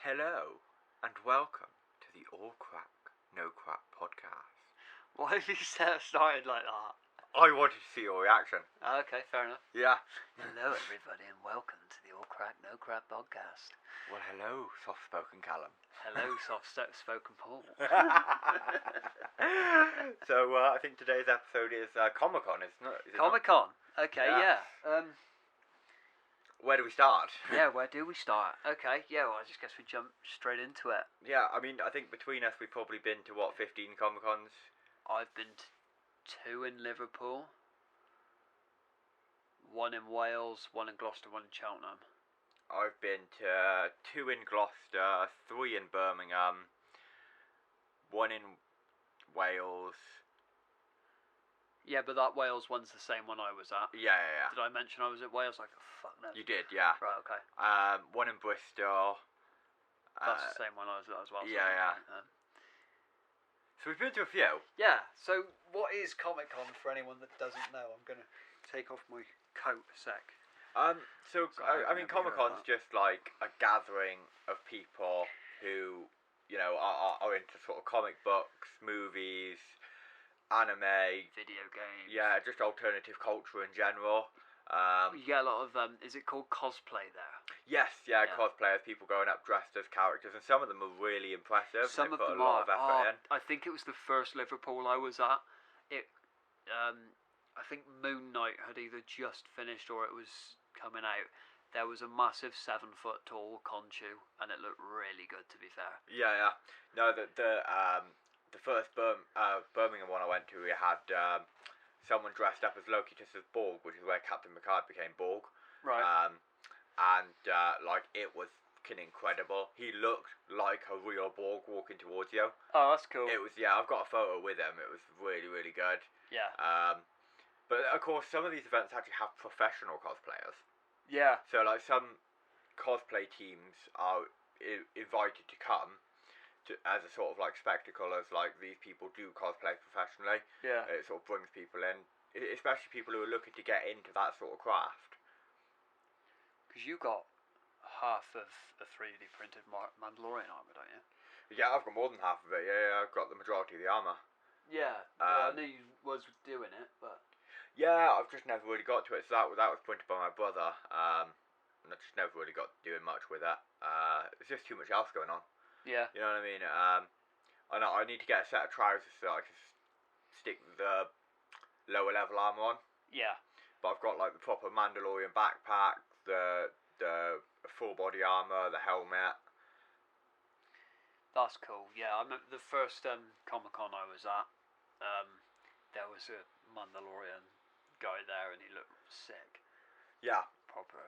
Hello, and welcome to the All Crack, No Crack podcast. Why have you started like that? I wanted to see your reaction. Okay, fair enough. Yeah. Hello, everybody, and welcome to the All Crack, No Crack podcast. Well, hello, soft-spoken Callum. Hello, soft-spoken Paul. So, I think today's episode is Comicon, isn't it? Is it Comicon. Okay, yeah. Where do we start? Yeah, where do we start? Okay, yeah, well, I just guess we jump straight into it. Yeah, I mean, I think between us we've probably been to, 15 Comicons? I've been to 2 in Liverpool, 1 in Wales, 1 in Gloucester, 1 in Cheltenham. I've been to 2 in Gloucester, 3 in Birmingham, 1 in Wales. Yeah, but that Wales one's the same one I was at. Yeah. Did I mention I was at Wales? Like, oh, fuck no. You did, yeah. Right, okay. 1 in Bristol. That's the same one I was at as well. Yeah. So we've been to a few. Yeah, so what is Comicon for anyone that doesn't know? I'm going to take off my coat a sec. I mean, Comicon's just like a gathering of people who, you know, are into sort of comic books, movies, anime, Video games. yeah, just alternative culture in general. You get a lot of, is it called cosplay there? Yes, yeah, cosplayers, people going up dressed as characters, and some of them are really impressive. Some of put them a lot of effort in. I think it was the first Liverpool I was at. I think Moon Knight had either just finished or it was coming out. There was a massive 7-foot tall Conchu, and it looked really good, to be fair. Yeah. No, the first Birmingham one I went to, we had someone dressed up as Loki just as Borg, which is where Captain Picard became Borg. Right. Like, it was incredible. He looked like a real Borg walking towards you. Oh, that's cool. It was, yeah, I've got a photo with him. It was really, really good. Yeah. But of course, some of these events actually have professional cosplayers. Yeah. So, like, some cosplay teams are invited to come as a sort of like spectacle, as like these people do cosplay professionally. Yeah. It sort of brings people in, especially people who are looking to get into that sort of craft. Because you got half of a 3D printed Mandalorian armor, don't you? Yeah, I've got more than half of it. Yeah, I've got the majority of the armor. Yeah. I knew you was doing it, but yeah, I've just never really got to it. So that was printed by my brother. And I just never really got doing much with it. There's just too much else going on. yeah. You know what I mean? I know I need to get a set of trousers so I can stick the lower level armor on. Yeah. But I've got like the proper Mandalorian backpack, the full body armor, the helmet. That's cool. Yeah, I remember the first Comicon I was at. There was a Mandalorian guy there, and he looked sick. Yeah. Proper,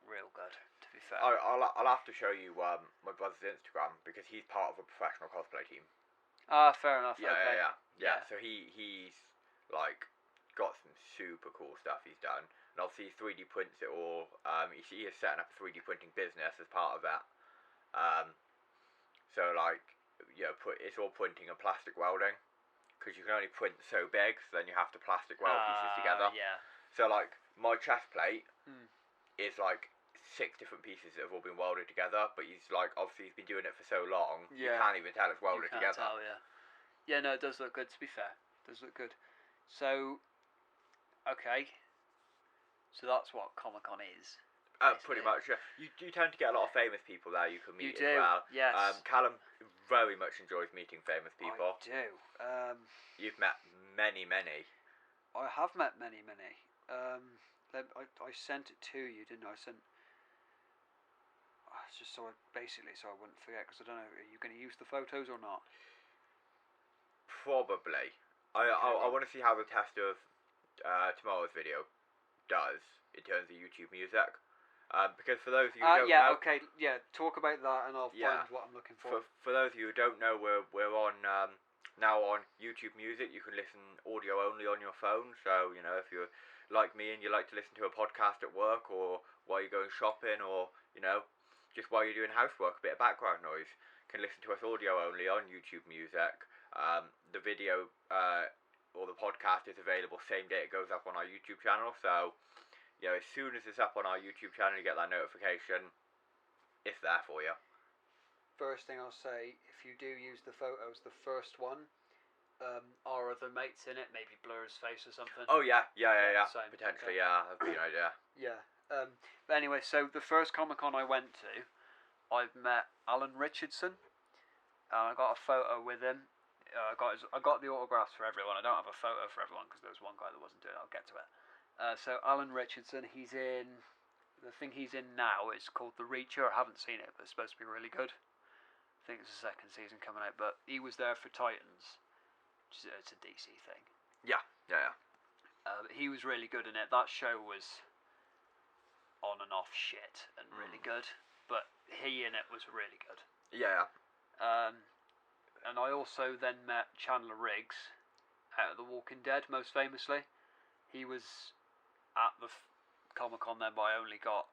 real good. To be fair. I'll have to show you my brother's Instagram because he's part of a professional cosplay team. Ah, fair enough. Yeah, okay. yeah. So he's like got some super cool stuff he's done, and obviously he 3D prints it all. He is setting up a 3D printing business as part of that. So like, it's all printing and plastic welding because you can only print so big, so then you have to plastic weld pieces together. Yeah. So like my chest plate is like 6 different pieces that have all been welded together, but he's been doing it for so long, you can't even tell it's welded together. Tell, yeah. Yeah, no, it does look good, to be fair. It does look good. So, okay. So that's what Comicon is. Pretty much, yeah. You tend to get a lot of famous people there you can meet as well. Yes. Callum very much enjoys meeting famous people. I do. You've met many. I have met many. I sent it to you, didn't I? Just so I wouldn't forget, because I don't know, are you going to use the photos or not? Probably. I want to see how the test of tomorrow's video does in terms of YouTube music. Because for those of you who don't know... okay, yeah, talk about that and I'll find what I'm looking for. For those of you who don't know, we're on now on YouTube Music. You can listen audio only on your phone, so, you know, if you're like me and you like to listen to a podcast at work or while you're going shopping or, you know, just while you're doing housework, a bit of background noise, you can listen to us audio only on YouTube Music. The video or the podcast is available same day it goes up on our YouTube channel, so you know, as soon as it's up on our YouTube channel, you get that notification. It's there for you. first thing I'll say, if you do use the photos, the first one, are other mates in it, maybe blur his face or something. Oh yeah. Same. Potentially, Okay. yeah, that'd be an idea. Yeah. But anyway, so the first Comic-Con I went to, I've met Alan Richardson. I got a photo with him. I got the autographs for everyone. I don't have a photo for everyone because there was one guy that wasn't doing it. I'll get to it. So Alan Richardson, he's in. The thing he's in now is called The Reacher. I haven't seen it, but it's supposed to be really good. I think it's the second season coming out. But he was there for Titans. It's a DC thing. Yeah. He was really good in it. That show was on and off shit and really good, but he in it was really good. Yeah. And I also then met Chandler Riggs out of The Walking Dead, most famously. He was at the Comic-Con then, but I only got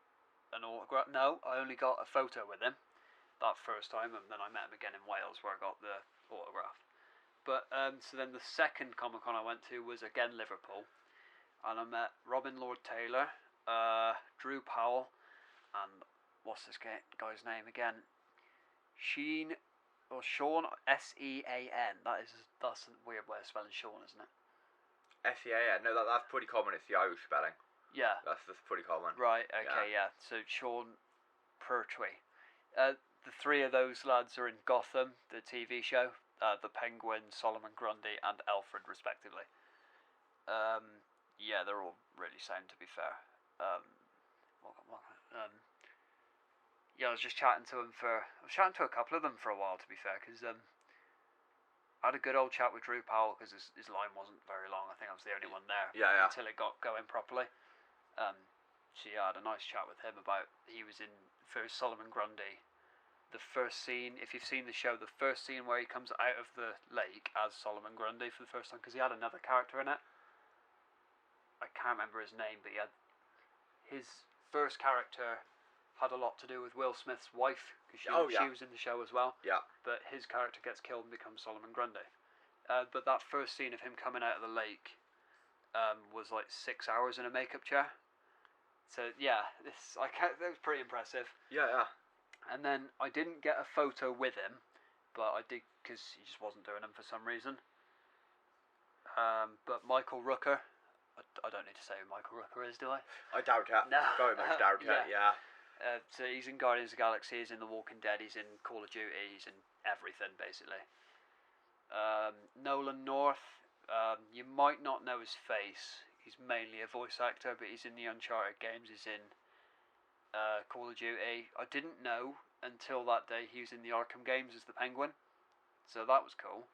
an autograph. No, I only got a photo with him that first time, and then I met him again in Wales where I got the autograph. But so then the second Comic-Con I went to was again Liverpool, and I met Robin Lord Taylor, Drew Powell, and what's this guy's name again? Sean, Sean. That's a weird way of spelling Sean, isn't it? Sean. No, that's pretty common. It's the Irish spelling. Yeah. That's pretty common. Right. Okay. Yeah. So Sean Pertwee. The three of those lads are in Gotham, the TV show. The Penguin, Solomon Grundy, and Alfred, respectively. Yeah, they're all really sound, to be fair. Yeah, I was just chatting to a couple of them for a while, to be fair, because I had a good old chat with Drew Powell because his line wasn't very long. I think I was the only one there. Yeah. Until it got going properly. So yeah, I had a nice chat with him about he was in for Solomon Grundy. The first scene, if you've seen the show, the first scene where he comes out of the lake as Solomon Grundy for the first time, because he had another character in it. I can't remember his name, but his first character had a lot to do with Will Smith's wife, because she was in the show as well. Yeah. But his character gets killed and becomes Solomon Grundy. But that first scene of him coming out of the lake was like 6 hours in a makeup chair. So yeah, that was pretty impressive. Yeah. And then I didn't get a photo with him, but I did because he just wasn't doing them for some reason. But Michael Rooker, I don't need to say who Michael Rooker is, do I? I doubt it. No. Very much doubt it. Yeah. So he's in Guardians of the Galaxy, he's in The Walking Dead, he's in Call of Duty, he's in everything basically. Nolan North, you might not know his face. He's mainly a voice actor, but he's in the Uncharted games. He's in Call of Duty. I didn't know until that day he was in the Arkham games as the Penguin, so that was cool.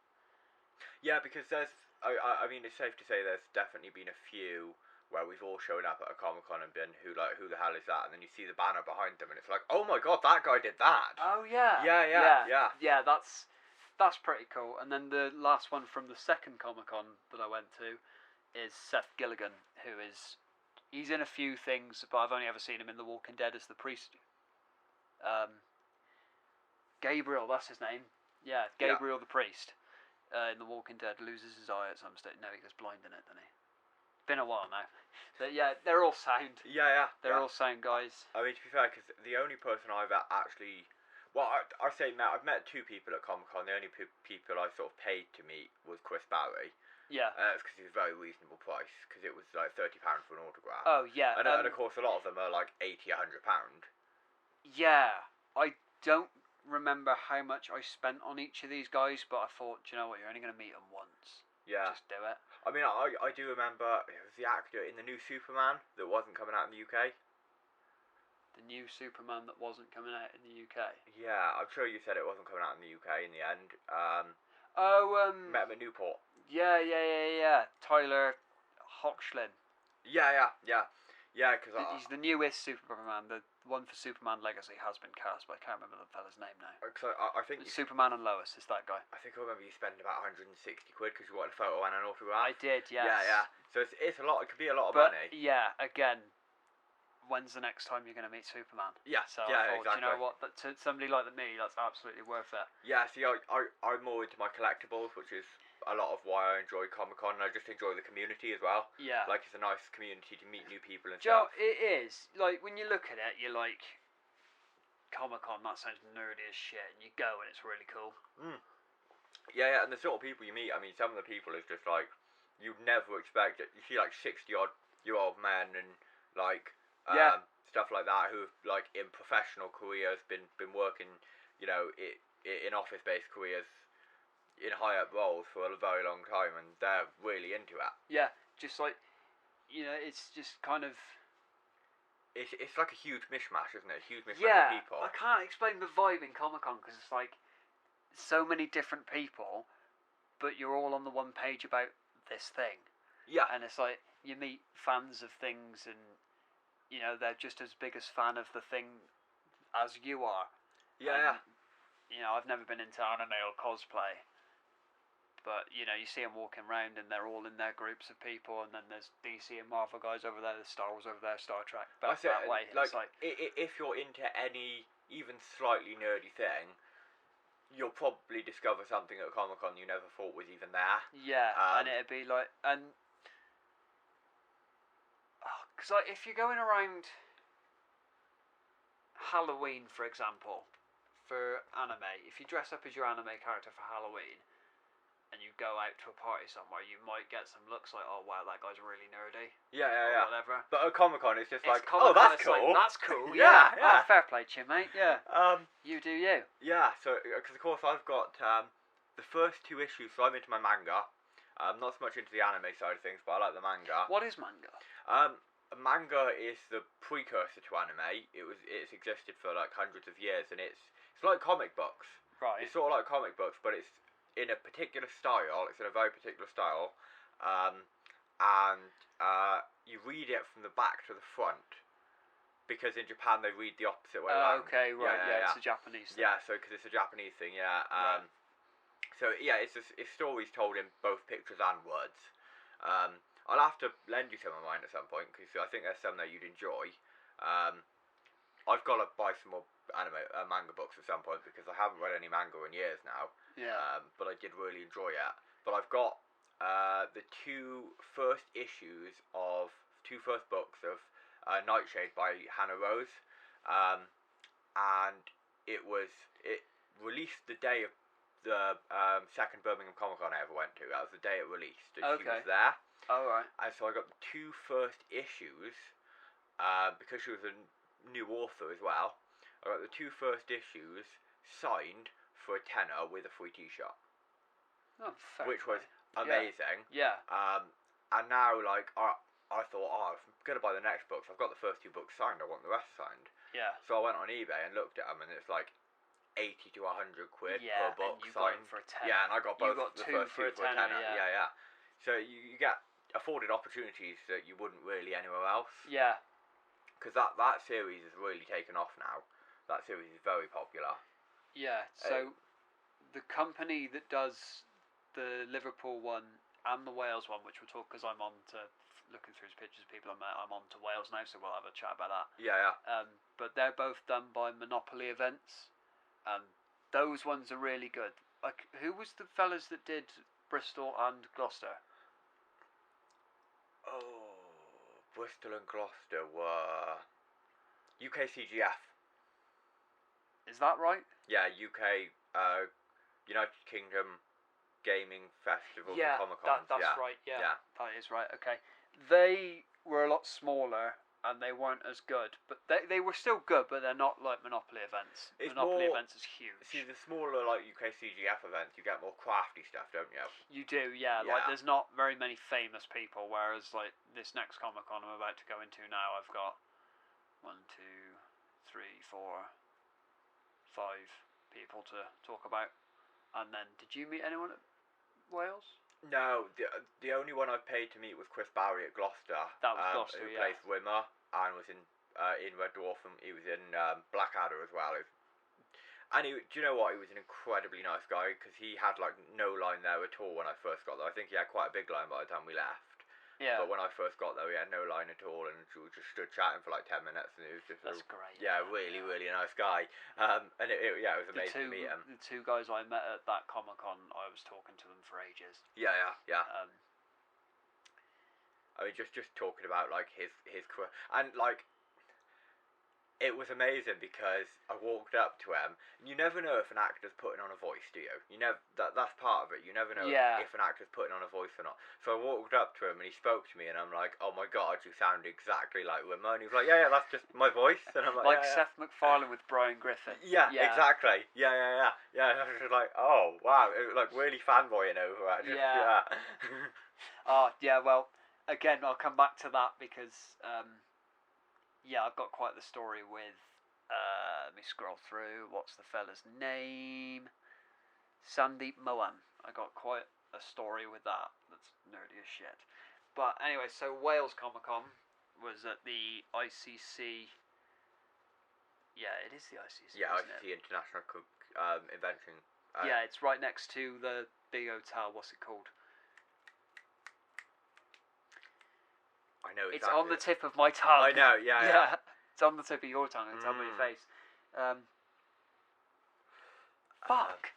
Yeah, because I mean, it's safe to say there's definitely been a few where we've all shown up at a Comic-Con and been who the hell is that? And then you see the banner behind them, and it's like, oh my god, that guy did that. Oh yeah. Yeah, that's pretty cool. And then the last one from the second Comic-Con that I went to is Seth Gilligan, he's in a few things, but I've only ever seen him in The Walking Dead as the priest. Gabriel, that's his name. Yeah, Gabriel the priest. In The Walking Dead, loses his eye at some stage. No, he goes blind in it, doesn't he? Been a while now. But yeah, they're all sound. Yeah. They're all sound guys. I mean, to be fair, because the only person I've actually... Well, I've met two people at Comic-Con. The only people I sort of paid to meet was Chris Barry. Yeah. It's because he was a very reasonable price, because it was like £30 for an autograph. Oh, yeah. And of course, a lot of them are like £80, £100. Yeah. I don't remember how much I spent on each of these guys, but I thought, do you know what, you're only going to meet them once. Yeah. Just do it. I mean, I do remember it was the actor in the new Superman that wasn't coming out in the UK. The new Superman that wasn't coming out in the UK? Yeah, I'm sure you said it wasn't coming out in the UK in the end. Met him at Newport. Yeah. Tyler Hoechlin. Yeah, because he's the newest Superman. The one for Superman Legacy has been cast, but I can't remember the fella's name now. Because I think Superman and Lois is that guy. I think I remember you spending about 160 quid because you wanted a photo and an autograph. I did, yes. Yeah. So it's a lot. It could be a lot of money. Yeah, again, when's the next time you're going to meet Superman? Yeah. So yeah, I thought, exactly. you know what? To somebody like me, that's absolutely worth it. Yeah. See, I'm more into my collectibles, which is a lot of why I enjoy Comic-Con, and I just enjoy the community as well. Yeah. Like, it's a nice community to meet new people and Joe, stuff. it is. Like, when you look at it, you're like, Comicon, that sounds nerdy as shit, and you go and it's really cool. Yeah, and the sort of people you meet, I mean, some of the people is just like, you'd never expect it. You see like 60-odd-year-old men and like stuff like that who've like in professional careers been working, you know, in office-based careers in high-up roles for a very long time, and they're really into it. Yeah, just like, you know, it's just kind of... It's like a huge mishmash, isn't it? A huge mishmash of people. I can't explain the vibe in Comicon because it's like so many different people, but you're all on the one page about this thing. Yeah. And it's like you meet fans of things, and you know they're just as big a fan of the thing as you are. Yeah. You know, I've never been into anime or cosplay, but you know, you see them walking around, and they're all in their groups of people, and then there's DC and Marvel guys over there, there's Star Wars over there, Star Trek. But that way, like, it's like if you're into any even slightly nerdy thing, you'll probably discover something at Comicon you never thought was even there. Yeah, and it'd be like, and because like if you're going around Halloween, for example, for anime, if you dress up as your anime character for Halloween and you go out to a party somewhere, you might get some looks like, oh wow, that guy's really nerdy. Yeah. Or whatever. But at Comicon, it's just like, Comic-Con, oh, that's it's cool. Like, that's cool. Yeah. Oh, fair play to you, mate. Yeah. You do you. Yeah. So, because of course I've got the first 2 issues. So I'm into my manga. Not so much into the anime side of things, but I like the manga. What is manga? Manga is the precursor to anime. It's existed for like hundreds of years, and it's like comic books. Right. It's sort of like comic books, but it's in a particular style. It's in a very particular style, and you read it from the back to the front, because in Japan they read the opposite way around. Okay, right, yeah, it's a Japanese thing. Yeah, so because it's a Japanese thing, yeah. Right. So yeah, it's stories told in both pictures and words. I'll have to lend you some of mine at some point, because I think there's some that you'd enjoy. I've got to buy some more manga books at some point, because I haven't read any manga in years now. Yeah. But I did really enjoy it. But I've got the 2 first books of Nightshade by Hannah Rose, and it released the day of the second Birmingham Comic Con I ever went to. That was the day it released. And she was there. Oh, right. And so I got the 2 first issues, because she was a new author as well. I got the 2 first issues signed for a tenner with a free T-shirt. Oh, fair which play. was amazing. Yeah. And now, like, I thought, I'm going to buy the next books. I've got the first 2 books signed. I want the rest signed. Yeah. So I went on eBay and looked at them, and it's like 80 to 100 quid per book and you signed. got them for a tenner. Yeah, and I got both the two first for 2 for a tenner. yeah. So you get afforded opportunities that you wouldn't really anywhere else. Yeah. Because that series has really taken off now. That series is very popular. Yeah, so the company that does the Liverpool one and the Wales one, which we'll talk, because I'm on to looking through his pictures of people I met, I'm on to Wales now, so we'll have a chat about that. Yeah. But they're both done by Monopoly Events, and those ones are really good. Like, who was the fellas that did Bristol and Gloucester? Oh, Bristol and Gloucester were UKCGF. Is that right? Yeah, UK, United Kingdom Gaming Festival Yeah, for Comicons. that's yeah. right, yeah. Yeah. That is right, okay. They were a lot smaller, and they weren't as good, but they were still good, but they're not like Monopoly Events. Monopoly Events is huge. See, the smaller, like, UKCGF events, you get more crafty stuff, don't you? You do, yeah. Like, there's not very many famous people, whereas, like, this next Comic-Con I'm about to go into now, I've got 1, 2, 3, 4, 5 people to talk about. And then, did you meet anyone at Wales? No, the only one I paid to meet was Chris Barry at Gloucester. That was Gloucester, who yeah. plays Rimmer and was in Red Dwarf, and he was in Blackadder as well. And do you know what? He was an incredibly nice guy, because he had like no line there at all when I first got there. I think he had quite a big line by the time we left. Yeah. But when I first got there, we had no line at all, and we just stood chatting for like 10 minutes, and he was just great. Yeah, really, really nice guy. And it was amazing to meet him. The 2 guys I met at that Comic-Con, I was talking to them for ages. Yeah. I mean, just talking about like his career, and like it was amazing because I walked up to him, and you never know if an actor's putting on a voice, do you? You never. That's part of it. You never know if an actor's putting on a voice or not. So I walked up to him, and he spoke to me, and I'm like, "Oh my God, you sound exactly like Ramon." He was like, "Yeah, that's just my voice," and I'm like, Seth MacFarlane with Brian Griffin. Yeah, exactly. Yeah. I was just like, "Oh wow," it was like really fanboying over it. Yeah. Oh yeah. Well, again, I'll come back to that because. I've got quite the story with. Let me scroll through. What's the fella's name? Sandeep Mohan. I got quite a story with that. That's nerdy as shit. But anyway, so Wales Comicon was at the ICC. Yeah, it is the ICC. Yeah, isn't ICC it? International Invention. Yeah, it's right next to the big hotel. What's it called? I know exactly. It's on the tip of my tongue. I know, yeah. It's on the tip of your tongue. It's on your face. Fuck.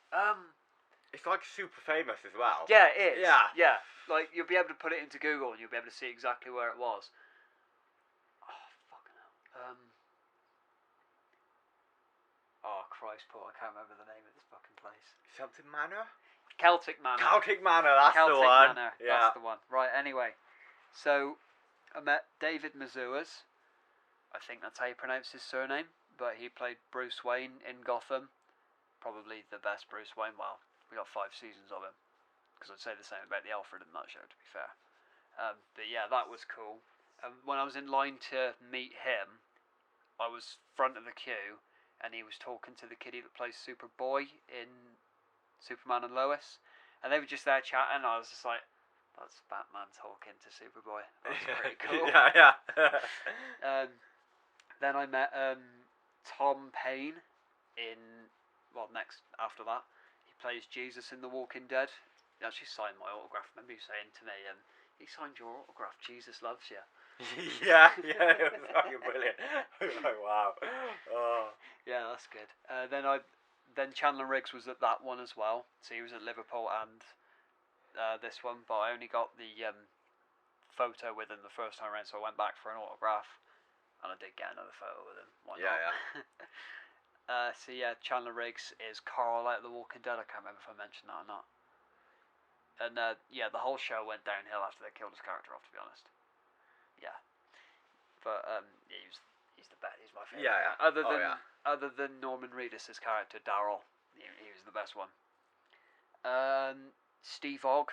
It's like super famous as well. Yeah, it is. Yeah. Like you'll be able to put it into Google and you'll be able to see exactly where it was. Oh fucking hell. Oh Christ, Paul! I can't remember the name of this fucking place. Something Manor. Celtic Manor. Celtic Manor. That's Celtic the one. Manor. Yeah. That's the one. Right. Anyway, so. I met David Mazouz. I think that's how you pronounce his surname. But he played Bruce Wayne in Gotham. Probably the best Bruce Wayne. Well, we got 5 seasons of him. Because I'd say the same about the Alfred in that show, to be fair. But yeah, that was cool. When I was in line to meet him, I was front of the queue. And he was talking to the kiddie that plays Superboy in Superman and Lois. And they were just there chatting. And I was just like... That's Batman talking to Superboy. That's pretty cool. Yeah. Then I met Tom Payne in next after that. He plays Jesus in The Walking Dead. He actually signed my autograph. I remember you saying to me, he signed your autograph. Jesus loves you. yeah, it was fucking brilliant. I was like, wow. Oh. Yeah, that's good. Then Chandler Riggs was at that one as well. So he was at Liverpool and. This one, but I only got the photo with him the first time around, so I went back for an autograph, and I did get another photo with him. Why not? Yeah. Chandler Riggs is Carl out of The Walking Dead. I can't remember if I mentioned that or not. And the whole show went downhill after they killed his character off. To be honest, yeah. But he's the best. He's my favorite. Yeah. Other than Norman Reedus' character Daryl, he was the best one. Steve Ogg.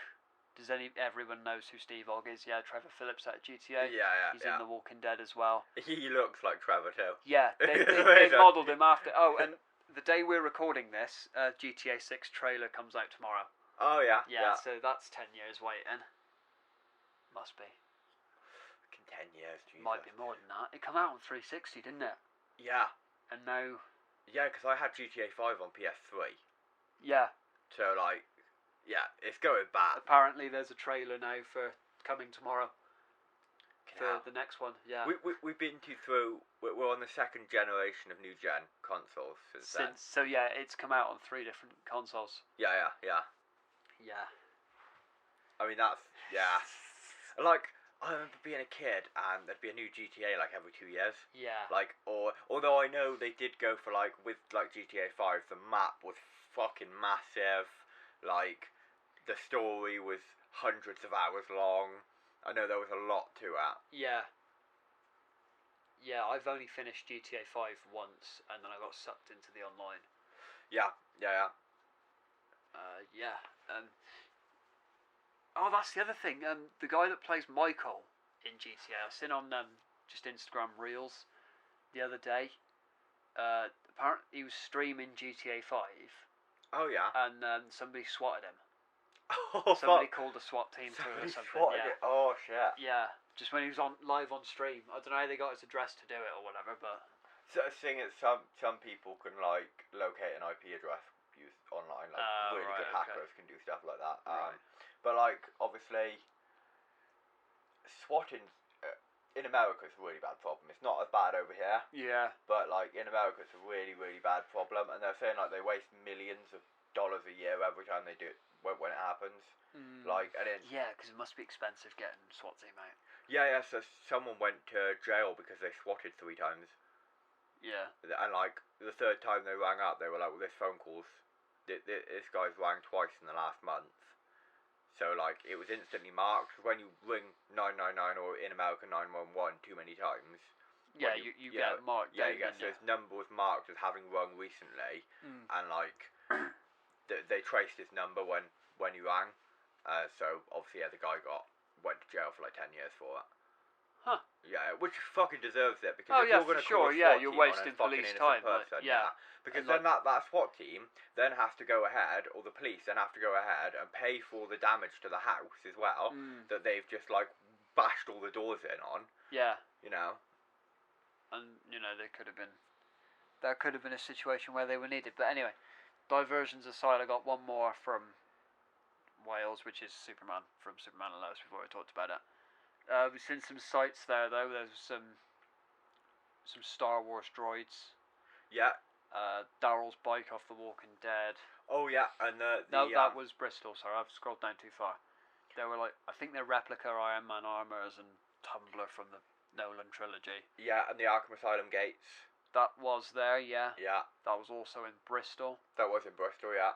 Everyone knows who Steve Ogg is? Yeah, Trevor Phillips out of GTA. Yeah. He's in The Walking Dead as well. He looks like Trevor too. Yeah, they modelled him after. Oh, and the day we're recording this, GTA 6 trailer comes out tomorrow. Oh yeah. Yeah. So that's 10 years waiting. Must be. 10 years, Jesus. Might be more than that. It came out on 360, didn't it? Yeah. And now. Yeah, because I had GTA 5 on PS3. Yeah. So like. Yeah, it's going bad. Apparently, there's a trailer now for coming tomorrow. For the next one, yeah. We've been through. We're on the second generation of new gen consoles since then. So yeah, it's come out on 3 different consoles. Yeah. I mean that's Like I remember being a kid and there'd be a new GTA like every 2 years. Yeah. Like although I know they did go for like with like GTA 5, the map was fucking massive. Like, the story was hundreds of hours long. I know there was a lot to it. Yeah. Yeah, I've only finished GTA 5 once, and then I got sucked into the online. Yeah. That's the other thing. The guy that plays Michael in GTA, I seen on just Instagram Reels the other day. Apparently, he was streaming GTA 5. Oh yeah. And somebody swatted him. Oh, somebody called the SWAT team to him or something. Yeah. Oh shit. Yeah, just when he was live on stream. I don't know how they got his address to do it or whatever, but. So the thing is, some people can like locate an IP address used online. Like really good hackers can do stuff like that. Right. But like obviously, swatting. In America, it's a really bad problem. It's not as bad over here. Yeah. But, like, in America, it's a really, really bad problem. And they're saying, like, they waste millions of dollars a year every time they do it, when it happens. Like, and yeah, because it must be expensive getting SWAT team out. Yeah, so someone went to jail because they swatted 3 times. Yeah. And like the third time they rang up, they were like, "Well, this phone call's this guy's rang twice in the last month." So like it was instantly marked. When you ring 999 or in America 911 too many times. Yeah, you get marked. Yeah, you get so his number was marked as having rung recently, and like they traced his number when he rang. So obviously, the guy went to jail for like 10 years for it. Huh. Yeah, which fucking deserves it, because if you're going to sure. call a SWAT you're team wasting on a fucking police innocent time. person, because and then that SWAT team then has to go ahead, or the police then have to go ahead and pay for the damage to the house as well that they've just like bashed all the doors in on. Yeah. You know. And there could have been a situation where they were needed. But anyway, diversions aside, I got one more from Wales, which is Superman, from Superman and Lois. We've already talked about it. We've seen some sights there, though. There's some Star Wars droids. Yeah. Daryl's bike off The Walking Dead. Oh yeah, and no, that was Bristol. Sorry, I've scrolled down too far. They were like, I think they're replica Iron Man armors and Tumbler from the Nolan trilogy. Yeah, and the Arkham Asylum gates. That was there, yeah. Yeah. That was also in Bristol. That was in Bristol, yeah.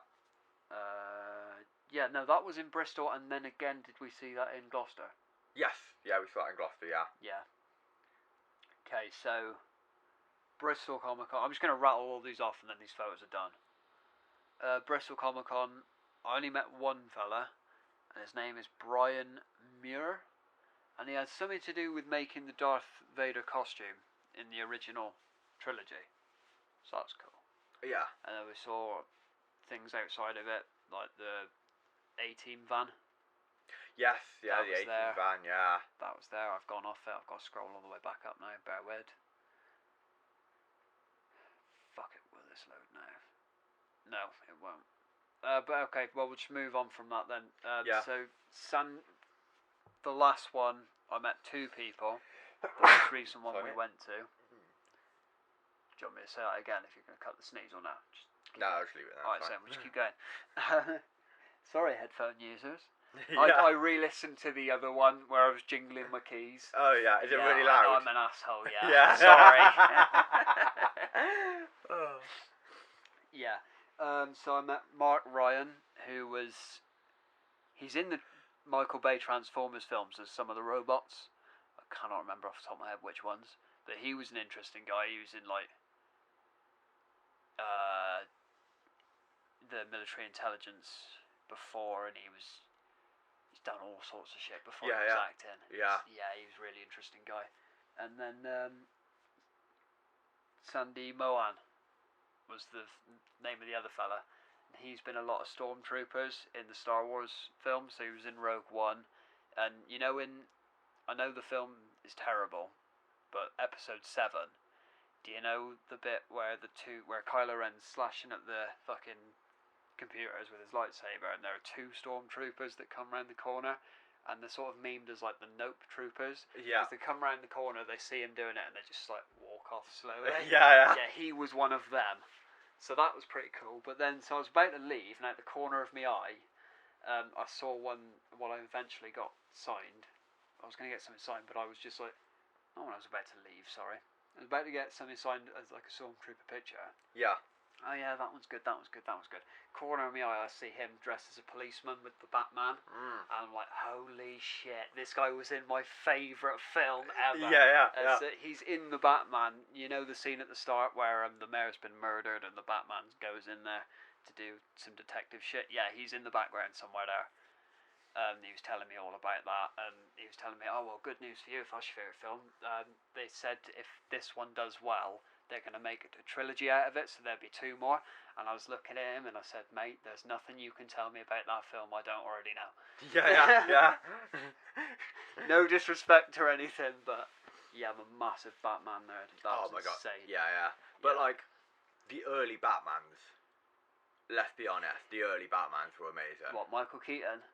Yeah, no, that was in Bristol, and then again, did we see that in Gloucester? Yes, yeah, we saw it in Gloucester, yeah. Yeah. Okay, so Bristol Comicon. I'm just going to rattle all these off, and then these photos are done. Bristol Comicon. I only met one fella, and his name is Brian Muir, and he had something to do with making the Darth Vader costume in the original trilogy. So that's cool. Yeah. And then we saw things outside of it, like the A-Team van. Yes, yeah, the A-Team van, yeah. That was there. I've gone off it. I've got to scroll all the way back up now. Bear with. Fuck it. Will this load now? No, it won't. But okay, well, we'll just move on from that then. Yeah. So, the last one, I met two people. The most recent one we went to. Do you want me to say that again if you're going to cut the sneeze or no? No, I'll just leave it there. Alright, so we'll just keep going. Sorry, headphone users. Yeah. I re-listened to the other one where I was jingling my keys. Oh yeah, is it really loud? I'm an asshole, yeah. Yeah. Sorry. Oh. Yeah. So I met Mark Ryan, he's in the Michael Bay Transformers films as some of the robots. I cannot remember off the top of my head which ones, but he was an interesting guy. He was in like the military intelligence before, and he's done all sorts of shit before he was acting. Yeah. Yeah, he was a really interesting guy. And then Sandy Mohan was the name of the other fella. He's been a lot of stormtroopers in the Star Wars films. So he was in Rogue One, and I know the film is terrible, but Episode 7. Do you know the bit where Kylo Ren's slashing at the fucking computers with his lightsaber, and there are two stormtroopers that come round the corner, and they're sort of memed as like the Nope troopers. Yeah. As they come round the corner, they see him doing it, and they just like walk off slowly. Yeah. Yeah, he was one of them. So that was pretty cool. But then, so I was about to leave, and at the corner of my eye, I saw one. Well, I eventually got signed. I was going to get something signed, but I was just like, oh, when I was about to leave. Sorry. I was about to get something signed as like a stormtrooper picture. Yeah. Oh yeah, that one's good. Corner of my eye, I see him dressed as a policeman with the Batman, and I'm like, holy shit, this guy was in my favourite film ever. Yeah. So he's in the Batman. You know the scene at the start where the mayor's been murdered and the Batman goes in there to do some detective shit? Yeah, he's in the background somewhere there. He was telling me all about that, and he was telling me, oh, well, good news for you, if that's your favourite film. They said if this one does well, they're going to make a trilogy out of it, so there'll be two more. And I was looking at him, and I said, mate, there's nothing you can tell me about that film I don't already know. Yeah. No disrespect or anything, but yeah, I'm a massive Batman nerd. Oh my god. Insane. Yeah. But like, the early Batmans, let's be honest, the early Batmans were amazing. What, Michael Keaton?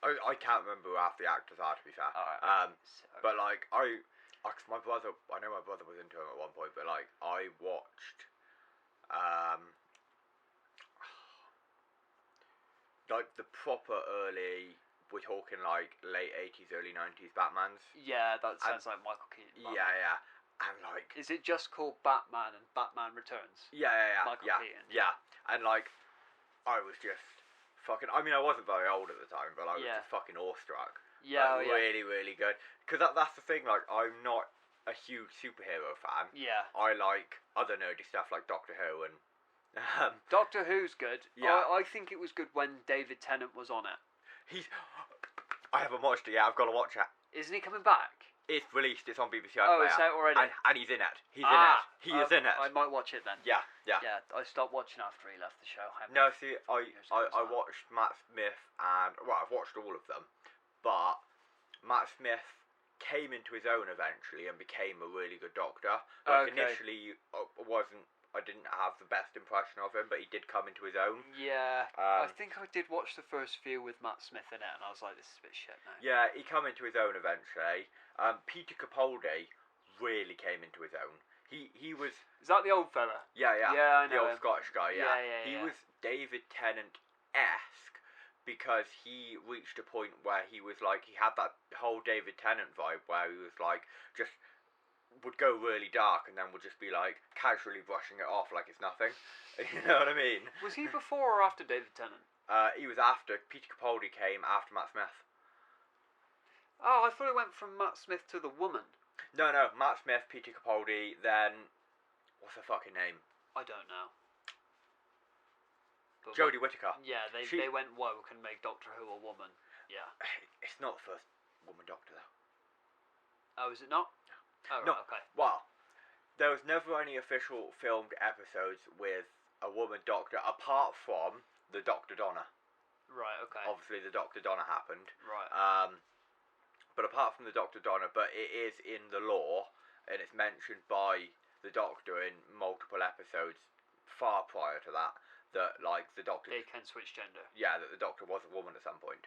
I can't remember who half the actors are, to be fair. But like, cause my brother, I know my brother was into him at one point, but like, I watched, like the proper early, we're talking like late 80s, early 90s Batmans. Yeah, that sounds like Michael Keaton. Yeah. And like, Is it just called Batman and Batman Returns? yeah, Michael yeah, Keaton. yeah. And like, I was just fucking. I mean, I wasn't very old at the time, but I was just fucking awestruck. Yeah, like, really, really good. Because that's the thing. Like, I'm not a huge superhero fan. Yeah. I like other nerdy stuff like Doctor Who and. Doctor Who's good. Yeah. I think it was good when David Tennant was on it. I haven't watched it yet. I've got to watch it. Isn't he coming back? It's released. It's on BBC iPlayer. Oh, it's out already. And he's in it. He's in it. He is in it. I might watch it then. Yeah. Yeah, I stopped watching after he left the show. No, see, I watched Matt Smith and I've watched all of them, but Matt Smith came into his own eventually and became a really good Doctor. Like initially, I didn't have the best impression of him, but he did come into his own. Yeah, I think I did watch the first few with Matt Smith in it, and I was like, this is a bit shit now. Yeah, he come into his own eventually. Peter Capaldi really came into his own. He was. Is that the old fella? Yeah, I know the old him. Scottish guy. Yeah, he yeah. was David Tennant-esque because he reached a point where he was like he had that whole David Tennant vibe where he was like just. Would go really dark and then would just be like casually brushing it off like it's nothing. You know what I mean? Was he before or after David Tennant? He was after. Peter Capaldi came after Matt Smith. Oh, I thought it went from Matt Smith to the woman. No, Matt Smith, Peter Capaldi, then what's her fucking name? I don't know. But Jodie Whittaker. Yeah, they went woke and made Doctor Who a woman. Yeah. It's not the first woman Doctor though. Oh, is it not? Oh, no, right, okay. Well, there was never any official filmed episodes with a woman Doctor apart from the Dr. Donna. Right, okay. Obviously, the Dr. Donna happened. Right. But apart from the Dr. Donna, but it is in the lore, and it's mentioned by the Doctor in multiple episodes far prior to that, that, like, the Doctor... They can switch gender. Yeah, that the Doctor was a woman at some point.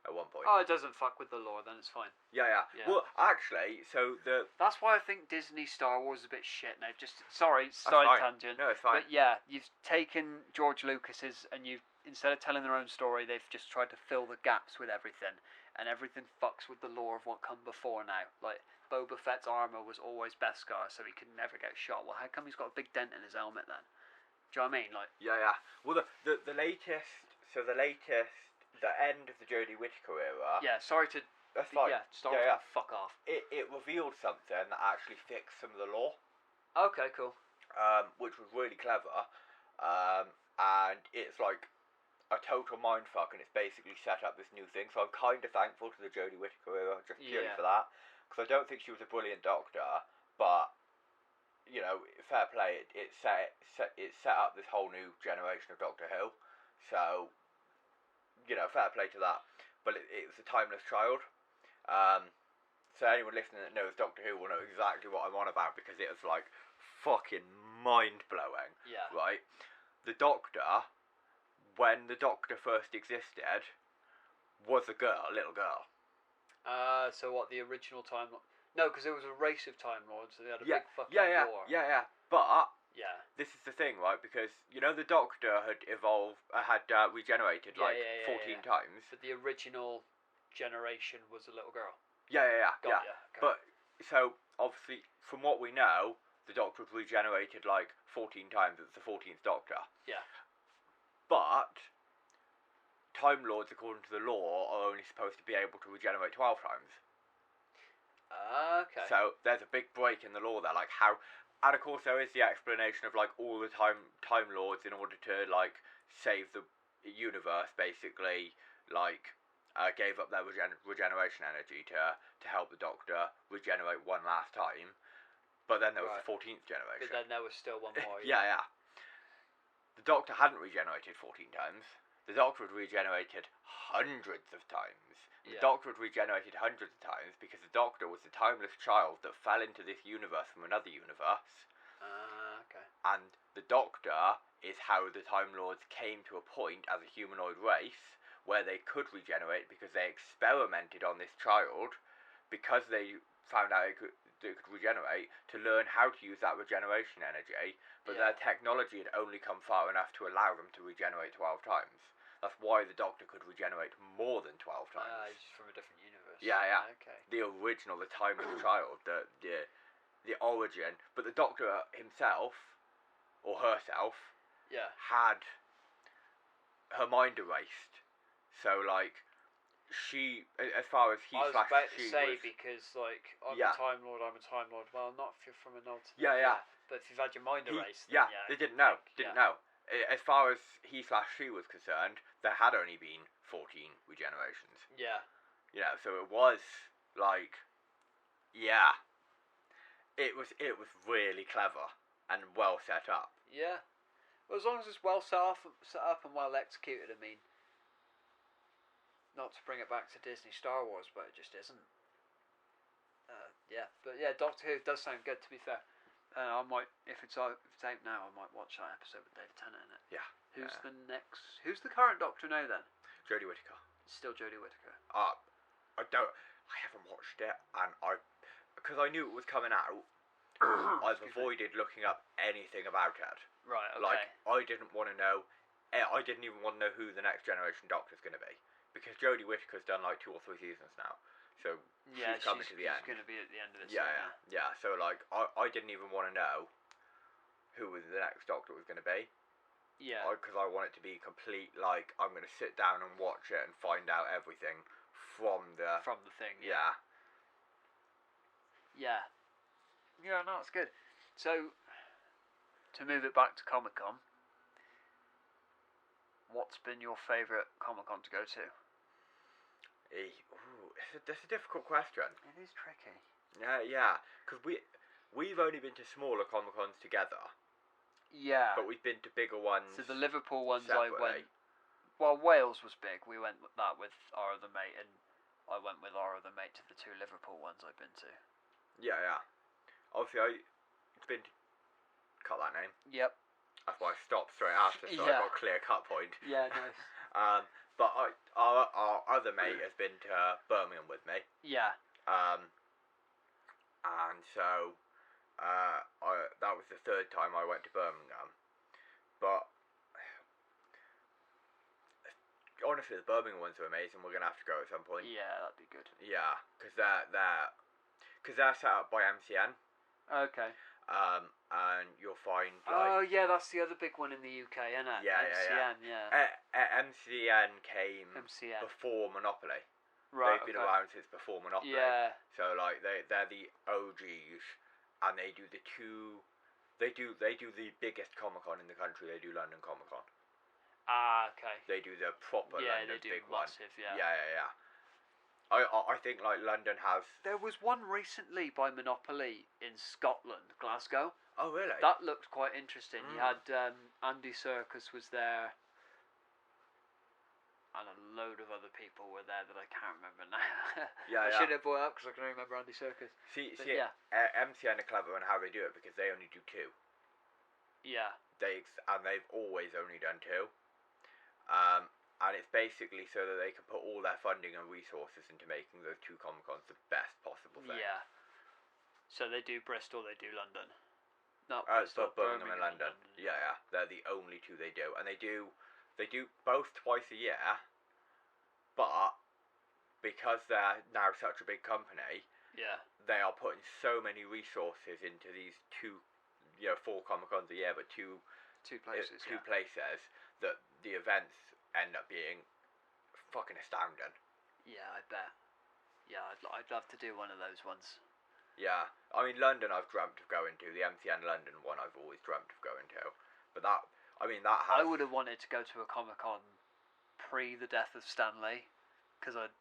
At one point. Oh, it doesn't fuck with the lore, then it's fine. Yeah. Well, actually, so the... That's why I think Disney Star Wars is a bit shit now. Just, sorry, tangent. No, it's fine. But yeah, you've taken George Lucas's and you've, instead of telling their own story, they've just tried to fill the gaps with everything. And everything fucks with the lore of what come before now. Like, Boba Fett's armour was always Beskar, so he could never get shot. Well, how come he's got a big dent in his helmet then? Do you know what I mean? Like... Yeah. Well, the latest... So the latest... The end of the Jodie Whittaker era. Yeah, sorry to. That's fine. Yeah, Star Wars can fuck off. It revealed something that actually fixed some of the lore. Okay, cool. Which was really clever. And it's like a total mindfuck, and it's basically set up this new thing. So I'm kind of thankful to the Jodie Whittaker era just purely for that, because I don't think she was a brilliant Doctor, but you know, fair play. It set up this whole new generation of Doctor Who. So. You know, fair play to that. But it was a timeless child. So anyone listening that knows Doctor Who will know exactly what I'm on about, because it was like fucking mind-blowing. Yeah. Right? The Doctor, when the Doctor first existed, was a little girl. So what, the original Time Lord? No, because there was a race of Time Lords, so they had a big fucking war. Yeah. But... Yeah. This is the thing, right? Because, you know, the Doctor had regenerated 14 times. But the original generation was a little girl. Yeah. Okay. But, so, obviously, from what we know, the Doctor was regenerated 14 times. It's the 14th Doctor. Yeah. But, Time Lords, according to the law, are only supposed to be able to regenerate 12 times. Okay. So, there's a big break in the law there, how... And of course there is the explanation of all the Time Lords, in order to save the universe, basically gave up their regeneration energy to help the Doctor regenerate one last time. But then there was the 14th generation. But then there was still one more. Yeah. The Doctor hadn't regenerated 14 times. The Doctor had regenerated hundreds of times. The Doctor had regenerated hundreds of times because the Doctor was the timeless child that fell into this universe from another universe. Okay. And the Doctor is how the Time Lords came to a point as a humanoid race where they could regenerate, because they experimented on this child, because they found out it could regenerate, to learn how to use that regeneration energy, but their technology had only come far enough to allow them to regenerate 12 times. That's why the Doctor could regenerate more than 12 times. Just from a different universe. Yeah. Okay. The original, the timeless child, the origin, but the Doctor himself, or herself, Yeah. had her mind erased. So, like, she, as far as he I was slash about to she say, was, because, like, I'm Yeah. a Time Lord, I'm a Time Lord. Well, not if you're from an alternate. Yeah. But if you've had your mind he, erased, yeah, then, they didn't know. yeah. As far as he slash she was concerned, there had only been 14 regenerations. Yeah. You know, so it was like, yeah, it was really clever and well set up. Yeah. Well, as long as it's well set up and well executed, I mean, not to bring it back to Disney Star Wars, but it just isn't. But Doctor Who does sound good, to be fair. I might, if it's out now, I might watch that episode with David Tennant in it. Yeah. Who's the current Doctor now then? Jodie Whittaker. It's still Jodie Whittaker. I haven't watched it, and because I knew it was coming out, I've avoided looking up anything about it. Right, okay. Like, I didn't want to know, I didn't even want to know who the next generation Doctor's going to be. Because Jodie Whittaker's done like 2 or 3 seasons now. So, she's coming to the end. She's going to be at the end of it. Yeah. So, like, I didn't even want to know who the next Doctor was going to be. Yeah. Because I want it to be complete, like, I'm going to sit down and watch it and find out everything from the thing. Yeah. Yeah, no, it's good. So, to move it back to Comicon, what's been your favourite Comicon to go to? That's a difficult question. It is tricky. Yeah, because we've only been to smaller Comicons together. Yeah. But we've been to bigger ones. So the Liverpool ones separately. I went. Well, Wales was big. We went with that with our other mate, and I went with our other mate to the 2 Liverpool ones I've been to. Yeah. Obviously, I've been to... Cut that name. Yep. That's why I stopped straight after, so I got a clear cut point. Yeah, nice. But our other mate has been to Birmingham with me. Yeah. And so that was the 3rd time I went to Birmingham. But honestly, the Birmingham ones are amazing. We're gonna have to go at some point. Yeah, that'd be good. Yeah, because they're set up by MCN. Okay. And you'll find. Oh yeah, that's the other big one in the UK, isn't it? Yeah. MCN came before Monopoly. Right. They've been around since before Monopoly. Yeah. So like they're the OGs, and they do the biggest Comicon in the country. They do London Comicon. Ah, okay. They do the proper London they do big massive, one. Yeah. I think like London has. There was one recently by Monopoly in Scotland, Glasgow. Oh really? That looked quite interesting. You had Andy Serkis was there, and a load of other people were there that I can't remember now. I should have brought it up because I can remember Andy Serkis. MCN are clever on how they do it because they only do 2. Yeah. They've always only done 2. And it's basically so that they can put all their funding and resources into making those 2 Comicons the best possible thing. Yeah. So they do Bristol, they do London. Not Bristol, Bristol, Birmingham and London. Yeah. They're the only 2 they do. And they do both twice a year, but because they're now such a big company, they are putting so many resources into these 4 Comicons a year, but two places that the events end up being fucking astounding. Yeah, I bet. Yeah, I'd love to do one of those ones. Yeah, I mean London I've dreamt of going to. The MCN London one I've always dreamt of going to. But that has... I would have wanted to go to a Comicon pre the death of Stan Lee, because I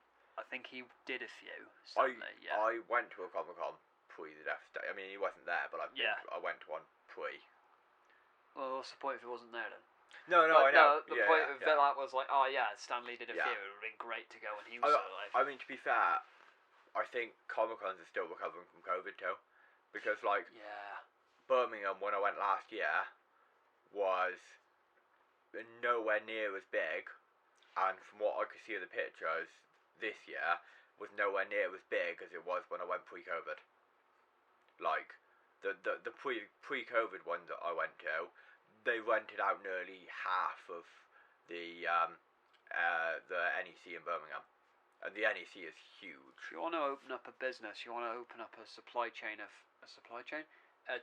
think he did a few. I went to a Comicon pre the death of Stan. I mean he wasn't there, but I went to one pre. Well, what's the point if he wasn't there then? No, I know. The point of that was like, Stan Lee did a few. It would have been great to go when he was alive. I mean, to be fair, I think Comicons are still recovering from COVID too, because Birmingham when I went last year was nowhere near as big, and from what I could see of the pictures this year was nowhere near as big as it was when I went pre-COVID. Like the pre-COVID ones that I went to, they rented out nearly half of the NEC in Birmingham, and the NEC is huge. If you want to open up a business, you want to open up a supply chain of supply chain, a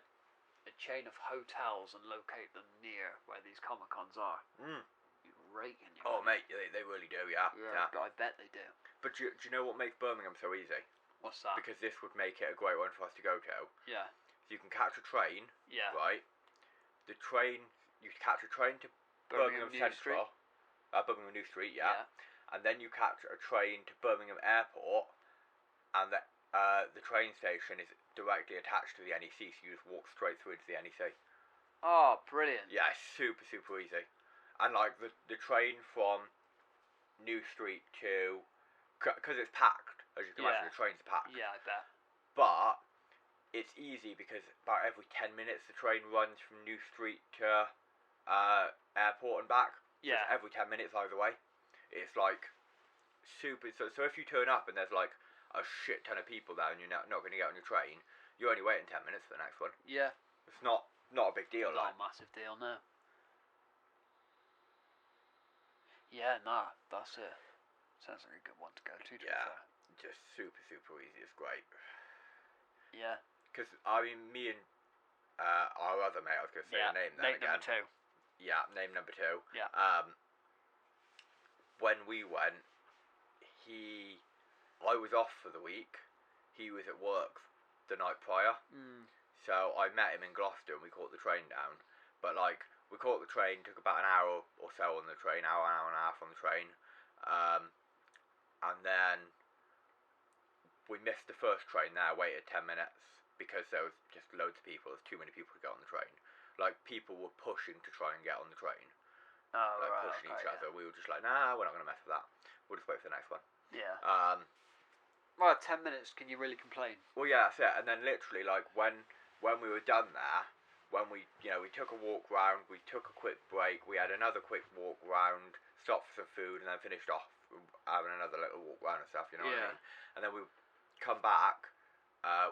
chain of hotels and locate them near where these Comicons are. You're raking your Oh, money. mate, they really do, yeah. I bet they do. But do you know what makes Birmingham so easy? What's that? Because this would make it a great one for us to go to. Yeah. So you can catch a train, Yeah. right? You catch a train to Birmingham New Central. Birmingham New Street, yeah. And then you catch a train to Birmingham Airport, and the train station is directly attached to the NEC, so you just walk straight through to the NEC. Oh, brilliant. Yeah, it's super, super easy. And like the train from New Street to... Because it's packed, as you can imagine, the train's packed. Yeah, I bet. But it's easy because about every 10 minutes the train runs from New Street to airport and back. Yeah. So it's every 10 minutes either way. It's like super... So if you turn up and there's like a shit ton of people there and you're not going to get on your train, you're only waiting 10 minutes for the next one. Yeah. It's not a big deal. Not a massive deal, no. Yeah, nah, that's it. Sounds like a good one to go to. Just super, super easy. It's great. Yeah. Because, I mean, me and our other mate, I was going to say the name then again. Number 2. Yeah, name number 2. Yeah. When we went, I was off for the week. He was at work the night prior. So I met him in Gloucester and we caught the train down. But like, we caught the train, took about an hour or so on the train, hour and a half on the train. And then we missed the first train there, waited 10 minutes because there was just loads of people. There's too many people to get on the train. Like, people were pushing to try and get on the train. Oh, like, right, pushing each yeah. other. We were just like, nah, we're not going to mess with that. We'll just wait for the next one. Yeah. Well, 10 minutes, can you really complain? Well, yeah, that's it. And then literally, like, when we were done there, when we took a walk round, we took a quick break, we had another quick walk round, stopped for some food, and then finished off having another little walk round and stuff, you know what I mean? And then we come back,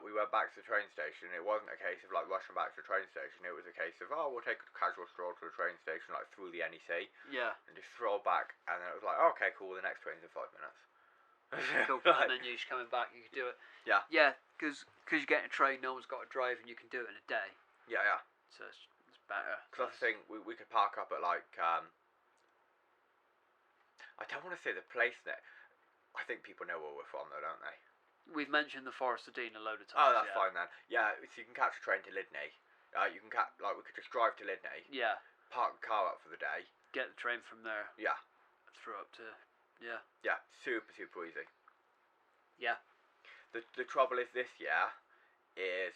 we went back to the train station. It wasn't a case of, like, rushing back to the train station. It was a case of, we'll take a casual stroll to the train station, like, through the NEC. Yeah. And just stroll back, and then it was like, okay, cool, the next train's in 5 minutes. Cool. And then you're just coming back, you can do it. Yeah. Yeah, because you're getting a train, no one's got to drive, and you can do it in a day. Yeah. So it's better. Because that's the thing, we could park up at, like, I don't want to say the place there. I think people know where we're from, though, don't they? We've mentioned the Forest of Dean a load of times. Oh, that's fine then. Yeah, so you can catch a train to Lydney. You can we could just drive to Lydney. Yeah. Park the car up for the day. Get the train from there. Yeah. Through up to... Yeah. Yeah, super, super easy. Yeah. The trouble is this year is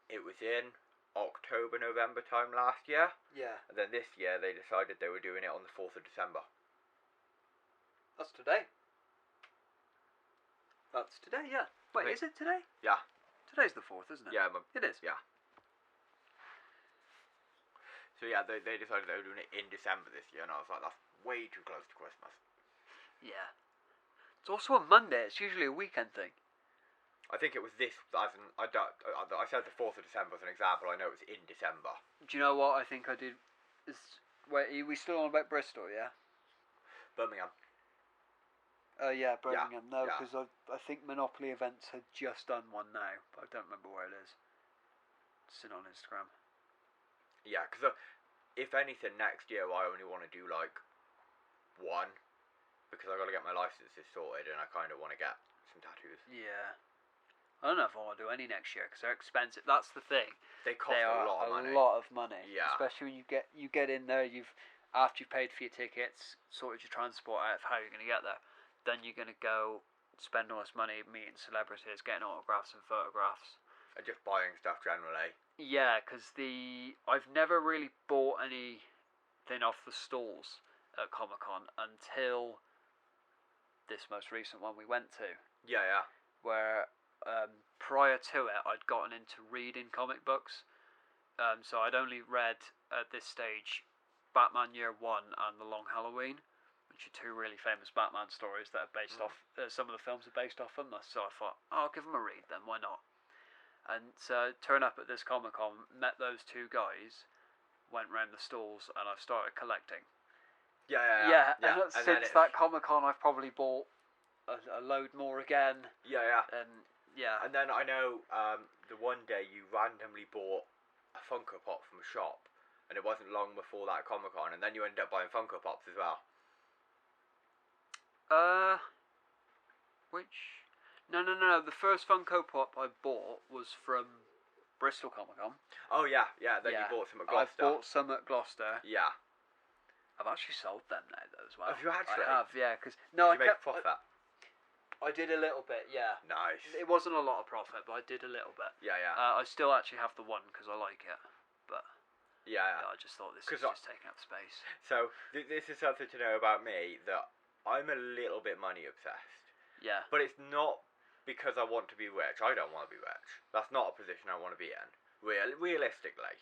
it was in October, November time last year. Yeah. And then this year they decided they were doing it on the 4th of December. That's today. That's today, yeah. Wait, is it today? Yeah. Today's the 4th, isn't it? Yeah. It is. Yeah. So yeah, they decided they were doing it in December this year, and I was like, that's way too close to Christmas. Yeah. It's also a Monday. It's usually a weekend thing. I think it was this. I said the 4th of December as an example. I know it was in December. Do you know what I think I did? Wait, are we still on about Bristol? Yeah. Birmingham. Yeah, Birmingham. Yeah. No, because I think Monopoly Events had just done one now, but I don't remember where it is. It's on Instagram. Yeah, because if anything, next year I only want to do like one, because I've got to get my licenses sorted and I kind of want to get some tattoos. Yeah. I don't know if I want to do any next year because they're expensive. That's the thing. They cost a lot of money. A lot of money. Yeah. Especially when you get in there, after you've paid for your tickets, sorted your transport out of how you're going to get there, then you're going to go spend all this money meeting celebrities, getting autographs and photographs. And just buying stuff generally. Yeah, because I've never really bought anything off the stalls at Comicon until this most recent one we went to. Yeah. Where prior to it, I'd gotten into reading comic books. So I'd only read at this stage Batman Year 1 and The Long Halloween, which are two really famous Batman stories that are based off. Some of the films are based off them. So I thought, I'll give them a read then. Why not? And so turn up at this Comicon, met those two guys, went round the stalls, and I've started collecting. Yeah. And since that Comicon, I've probably bought a load more again. Yeah. And Yeah. And then I know the one day you randomly bought a Funko Pop from a shop, and it wasn't long before that Comicon, and then you ended up buying Funko Pops as well. Which? No. The first Funko Pop I bought was from Bristol Comicon. Oh yeah. Then you bought some at Gloucester. I've bought some at Gloucester. Yeah. I've actually sold them now though as well. Have you actually? I have, yeah. Because Did you make profit? I did a little bit, yeah. Nice. It wasn't a lot of profit, but I did a little bit. Yeah. I still actually have the one because I like it, but yeah. I just thought this was just taking up space. So this is something to know about me, that I'm a little bit money obsessed. Yeah. But it's not because I want to be rich. I don't want to be rich. That's not a position I want to be in. Realistically,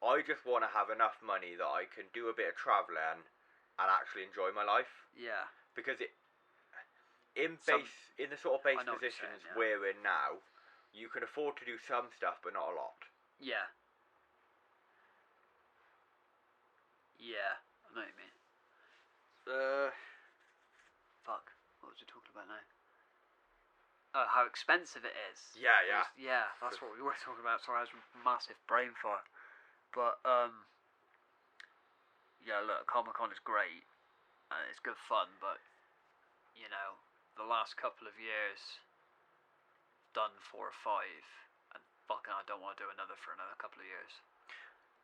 I just want to have enough money that I can do a bit of travelling and actually enjoy my life. Yeah. Because in the sort of base positions we're in now, you can afford to do some stuff, but not a lot. Yeah. Yeah, I know what you mean. Fuck. What was we talking about now? Oh, how expensive it is. Yeah. Yeah, that's what we were talking about. Sorry, I was a massive brain fart. But, yeah, look, Comicon is great, and it's good fun, but, you know, the last couple of years, done 4 or 5, and fucking I don't want to do another for another couple of years.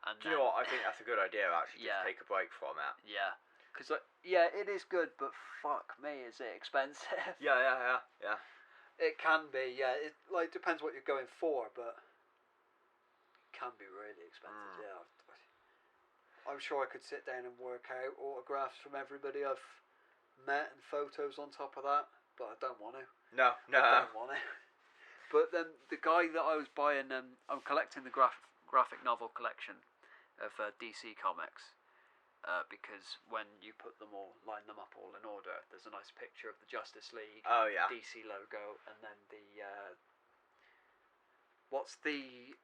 And do you know what? I think that's a good idea, actually, just take a break from it. Yeah. Because, it is good, but fuck me, is it expensive? Yeah. It can be, yeah. It depends what you're going for, but it can be really expensive, yeah. I'm sure I could sit down and work out autographs from everybody I've met and photos on top of that, but I don't want to. No. I don't want to. But then the guy that I was buying, I'm collecting the graphic novel collection of DC Comics. Because when you line them up all in order, there's a nice picture of the Justice League, DC logo, and then the what's the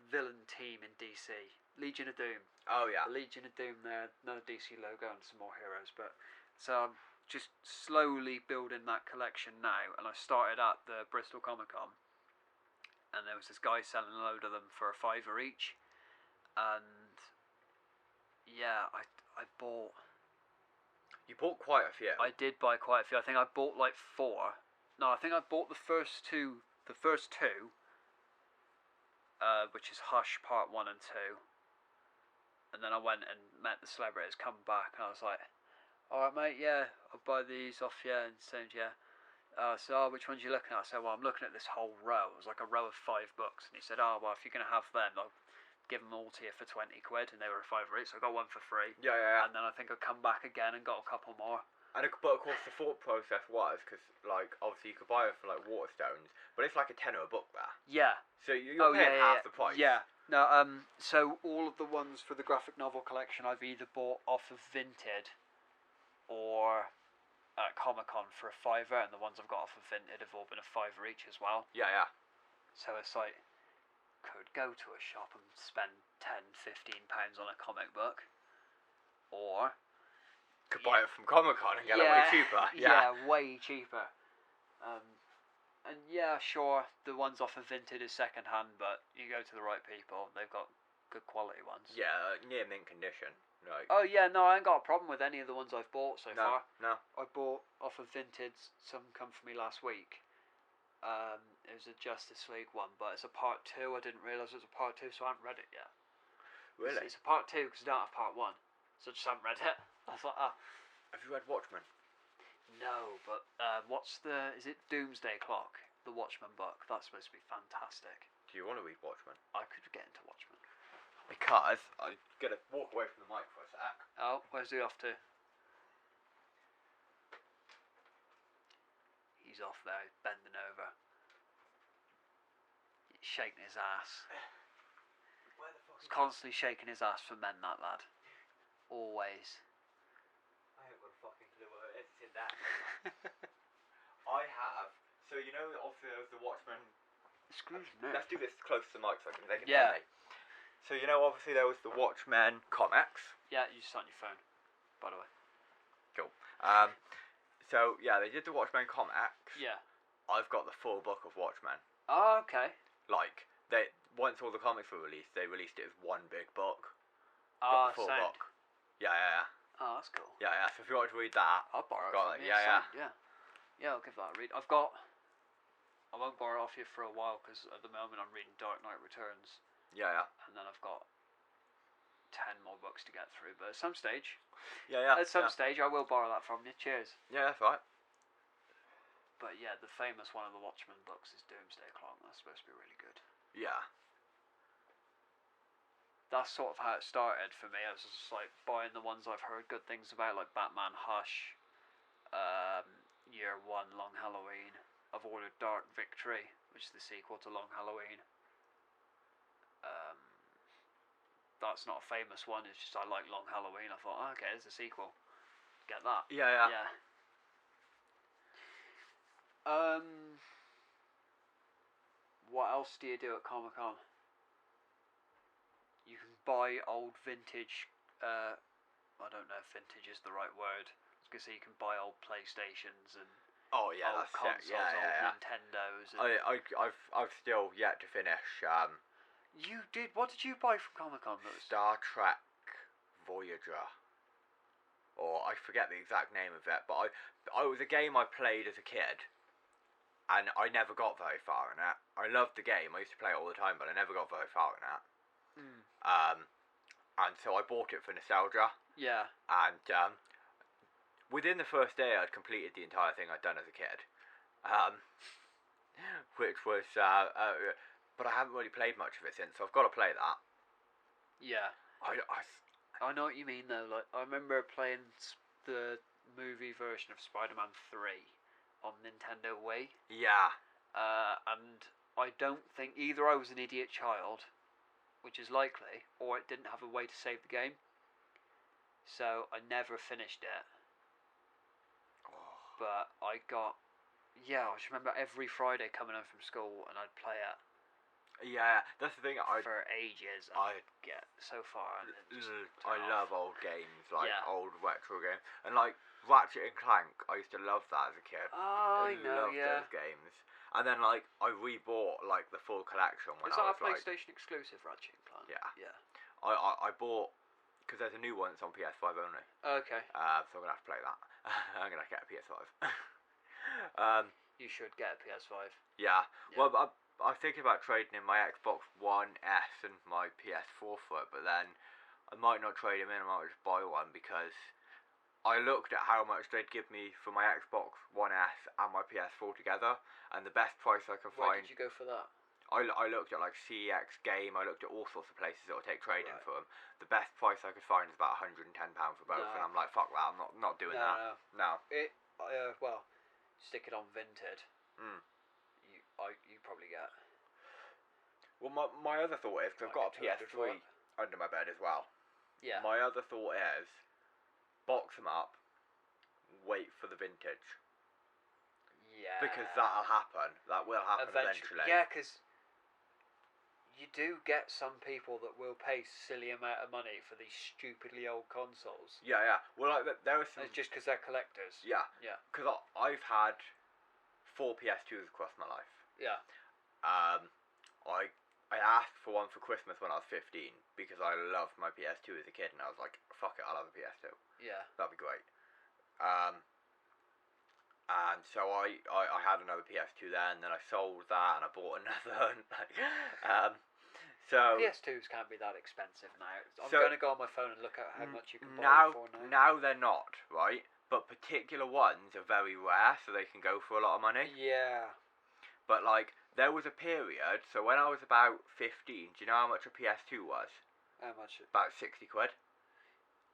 villain team in DC? Legion of Doom. Oh yeah. The Legion of Doom there, another DC logo and some more heroes. But so I'm just slowly building that collection now, and I started at the Bristol Comicon, and there was this guy selling a load of them for $5 each, and yeah, I bought. You bought quite a few. I did buy quite a few. I think I bought like 4. No, I think I bought the first two. Which is Hush Part 1 and 2. And then I went and met the celebrities, come back, and I was like, alright mate, yeah, I'll buy these off you, and said, yeah. So, which ones are you looking at? I said, well, I'm looking at this whole row. It was like a row of 5 books. And he said, oh, well, if you're going to have them, I'll give them all to you for 20 quid, and they were $5 each, so I got one for free. Yeah. And then I think I come back again and got a couple more. But of course the thought process was, because like obviously you could buy it for like Waterstones, but it's like a tenner a book there. Yeah. So you're paying half the price. Yeah. No. So all of the ones for the graphic novel collection I've either bought off of Vinted or at Comicon for a $5, and the ones I've got off of Vinted have all been a $5 each as well. Yeah. So it's like, could go to a shop and spend £10-15 on a comic book, or could buy it from Comicon and get it way cheaper. Yeah, way cheaper. And yeah, sure, the ones off of Vinted is second hand, but you go to the right people, they've got good quality ones. Yeah, near mint condition. Like. Oh yeah, no, I ain't got a problem with any of the ones I've bought so far. No. I bought off of Vinted, some come for me last week. It was a Justice League one, but it's a part 2. I didn't realise it was a part 2, so I haven't read it yet. Really? It's a part 2 because I don't have part 1, so I just haven't read it. I thought, Have you read Watchmen? No, but is it Doomsday Clock, the Watchmen book? That's supposed to be fantastic. Do you want to read Watchmen? I could get into Watchmen. Because I'm gonna walk away from the mic for a sec. Oh, where's he off to? He's off there, he's bending over. He's shaking his ass. Where the fuck? He's constantly shaking his ass for men, that lad. Always. I ain't got a fucking clue what it is. It's in there. I have. So you know, obviously there was the Watchmen. Excuse me. Let's do this close to the mic so I can take it. Yeah. So you know, obviously there was the Watchmen comics. Yeah, you just on your phone, by the way. Cool. So yeah, they did the Watchmen comics. Yeah. I've got the full book of Watchmen. Oh, okay. Like, once all the comics were released, they released it as one big book. Ah, Got the full sound. book. Yeah. Oh, that's cool. Yeah. So if you want to read that, I'll borrow it got from it. you. Yeah. Sound, yeah, I'll give that a read. I won't borrow it off you for a while because at the moment I'm reading Dark Knight Returns. Yeah. And then I've got 10 more books to get through. But at some stage, Yeah. At some stage, I will borrow that from you. Cheers. Yeah, that's right. But yeah, the famous one of the Watchmen books is Doomsday Clock. That's supposed to be really good. Yeah. That's sort of how it started for me. I was just like buying the ones I've heard good things about, like Batman Hush, Year One, Long Halloween. I've ordered Dark Victory, which is the sequel to Long Halloween. That's not a famous one. It's just I like Long Halloween. I thought, okay, there's a sequel. Get that. Yeah. What else do you do at Comicon? You can buy old vintage. I don't know if vintage is the right word. I was gonna say you can buy old PlayStations and Oh yeah, old that's consoles, it. Yeah. old Nintendos. And I've still yet to finish. You did. What did you buy from Comicon? Star Trek Voyager, or I forget the exact name of it, but I was a game I played as a kid, and I never got very far in it. I loved the game. I used to play it all the time, but I never got very far in it. And so I bought it for nostalgia. Yeah. And within the first day, I'd completed the entire thing I'd done as a kid, which was but I haven't really played much of it since, so I've got to play that. Yeah. I know what you mean though. Like I remember playing the movie version of Spider-Man 3 on Nintendo Wii. Yeah. And I don't think either I was an idiot child, which is likely, or it didn't have a way to save the game. So I never finished it. But I just remember every Friday coming home from school and I'd play it. Yeah, that's the thing. For ages, I'd get so far. And I love old games, like Yeah. old retro games, and like Ratchet and Clank. I used to love that as a kid. Oh, I know, loved yeah. those games. And then like I rebought like the full collection when Is that I was a PlayStation exclusive, Ratchet and Clank? Yeah. I bought because there's a new one that's on PS5 only. Okay. So I'm gonna have to play that. I'm gonna get a PS5. You should get a PS5. Yeah. Well, I was thinking about trading in my Xbox One S and my PS4 for it, but then I might not trade them in. I might just buy one because I looked at how much they'd give me for my Xbox One S and my PS4 together, and the best price I could Where find. did you go for that? I looked at like CEX Game. I looked at all sorts of places that would take trading Right. for them. The best price I could find is about £110 for both, No. and I'm like, fuck that. I'm not doing that. No. Well, stick it on Vinted. You probably get. Well, my other thought is, because I've got a PS3 under my bed as well. Yeah. My other thought is, box them up, wait for the vintage. Yeah. Because that'll happen. That will happen eventually. Yeah, because you do get some people that will pay silly amount of money for these stupidly old consoles. Yeah. Well, like there are some. It's just because they're collectors. Yeah. Because I've had 4 PS2s across my life. Yeah. I asked for one for Christmas when I was 15 because I loved my PS2 as a kid, and I was like, fuck it, I'll have a PS2. Yeah. That'd be great. And so I had another PS2 then, and then I sold that, and I bought another. So PS2s can't be that expensive now. I'm going to go on my phone and look at how much you can buy them for now. Now they're not, right? But particular ones are very rare, so they can go for a lot of money. Yeah. But like, there was a period, so when I was about 15, do you know how much a PS2 was? How much? About 60 quid.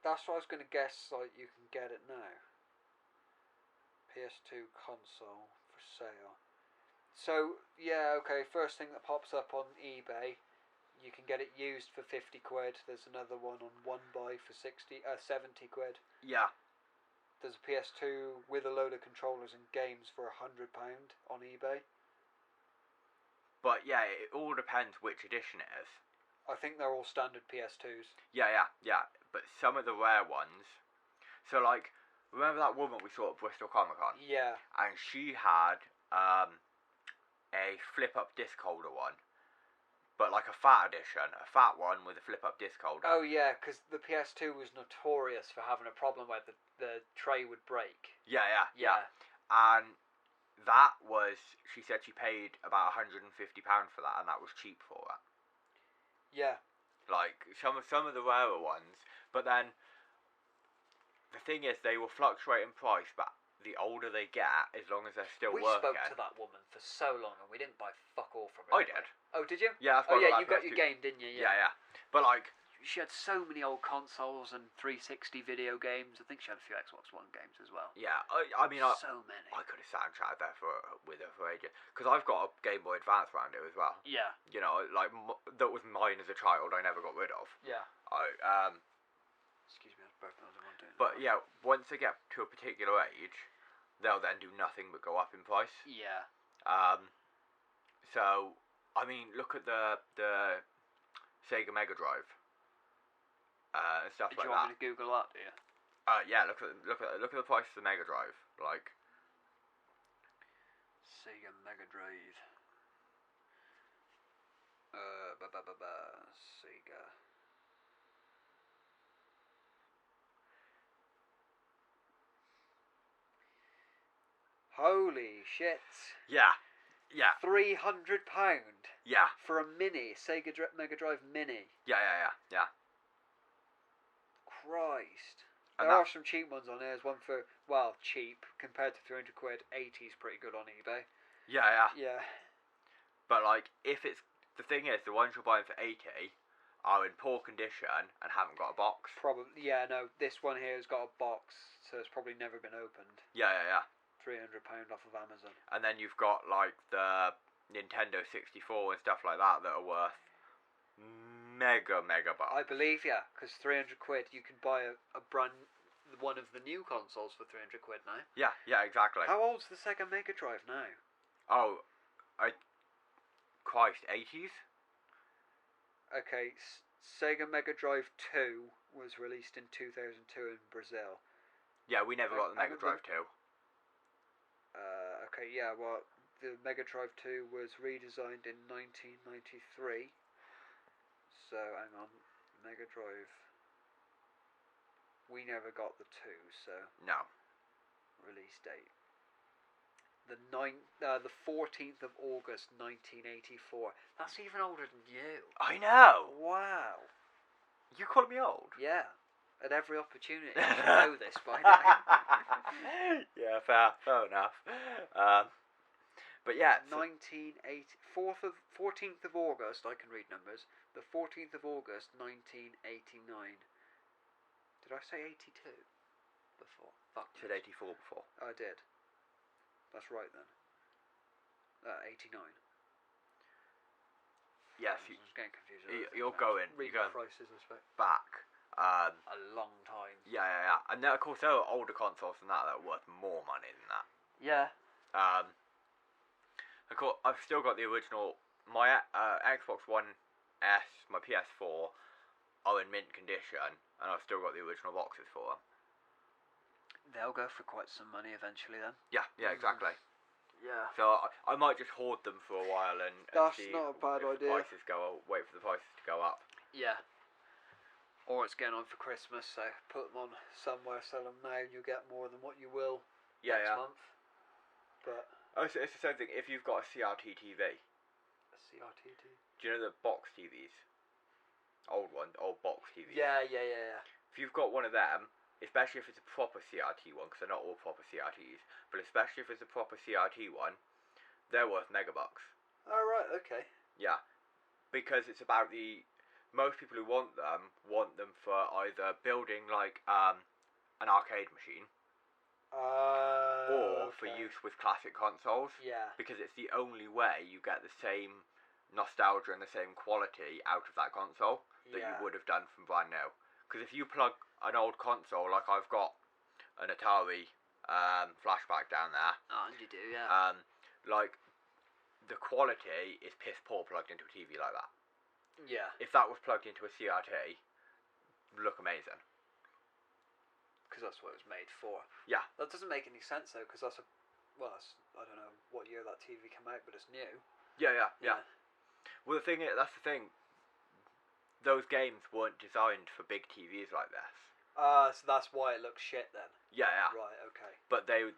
That's what I was going to guess, like, you can get it now. PS2 console for sale. So, yeah, okay, first thing that pops up on eBay, you can get it used for 50 quid. There's another one on One Buy for 70 quid. Yeah. There's a PS2 with a load of controllers and games for £100 on eBay. But yeah, it all depends which edition it is. I think they're all standard PS2s. Yeah. But some of the rare ones. So like, remember that woman we saw at Bristol Comicon? Yeah. And she had a flip-up disc holder one, but like a fat edition, a fat one with a flip-up disc holder. Oh yeah, because the PS2 was notorious for having a problem where the tray would break. Yeah. And that was, she said she paid about £150 for that, and that was cheap for her. Yeah. Like some of the rarer ones, but then the thing is, they will fluctuate in price, but the older they get, as long as they're still We working. spoke to that woman for so long, and we didn't buy fuck all from her. I did. Oh, did you? Yeah. That's Oh why yeah, you got your game, didn't you? Yeah. But like, she had so many old consoles and 360 video games. I think she had a few Xbox One games as well. yeah. I mean, So many. I could have soundtracked there with her for ages, because I've got a Game Boy Advance around here as well. Yeah. You know, like that was mine as a child. I never got rid of. Yeah. Excuse me, I was burping on the one doing But yeah, once they get to a particular age, they'll then do nothing but go up in price. Yeah. So I mean, look at the Sega Mega Drive and stuff Do like you want that. me to Google that, do you? Yeah, look at the price of the Mega Drive. Like, Sega Mega Drive. Sega. Holy shit! yeah, £300 yeah, for a mini Mega Drive Mini. yeah. Christ. And There are some cheap ones on there. There's one for, well, cheap compared to £300. 80's pretty good on eBay. Yeah. Yeah. But like, if it's the thing is, the ones you're buying for 80 are in poor condition and haven't got a box. Probably. Yeah. No. This one here has got a box, so it's probably never been opened. Yeah. £300 off of Amazon. And then you've got like the Nintendo 64 and stuff like that are worth mega bucks. I believe, yeah, because £300 you can buy a brand one of the new consoles for £300 now. Yeah, exactly. How old's the Sega Mega Drive now? Oh, Christ, 80s? Okay, Sega Mega Drive 2 was released in 2002 in Brazil. Yeah, we never got the Mega Drive 2. Okay, yeah, well, the Mega Drive 2 was redesigned in 1993. So, hang on, Mega Drive. We never got the 2, so. No. Release date. The 14th of August 1984. That's even older than you. I know! Wow. You calling me old? Yeah. At every opportunity. You should know this by now. Yeah, fair enough. But yeah. 14th of August, I can read numbers. The 14th of August 1989. Did I say 82 before? Fuck. You said 84 before. I did. That's right then. 89. Yes, I was getting confused. you're going. Reading You're going prices, I suppose. back. A long time. Yeah. And then, of course, there are older consoles than that are worth more money than that. Yeah. Of course, I've still got the original. My Xbox One S, my PS4 are in mint condition, and I've still got the original boxes for them. They'll go for quite some money eventually then. Yeah, exactly. Yeah. So I might just hoard them for a while and That's see not a bad if idea. the prices wait for the prices to go up. Yeah. Or it's getting on for Christmas, so put them on somewhere, sell them now, and you'll get more than what you will next month. But it's the same thing. If you've got a CRT TV, a CRT TV. do you know the box TVs? Old box TVs. Yeah. If you've got one of them, especially if it's a proper CRT one, because they're not all proper CRTs, but especially if it's a proper CRT one, they're worth megabucks. Oh right, okay. Yeah, because it's about most people who want them for either building like an arcade machine, or for use with classic consoles. Yeah. Because it's the only way you get the same nostalgia and the same quality out of that console that you would have done from brand new. Because if you plug an old console, like I've got an Atari flashback down there. Oh, and you do, yeah. Like the quality is piss poor plugged into a TV like that. Yeah. If that was plugged into a CRT, look amazing. Because that's what it was made for. Yeah. That doesn't make any sense though, because that's a well, I don't know what year that TV came out, but it's new. Yeah. Well, that's the thing. Those games weren't designed for big TVs like this. So that's why it looks shit then. Yeah. Right, okay. But the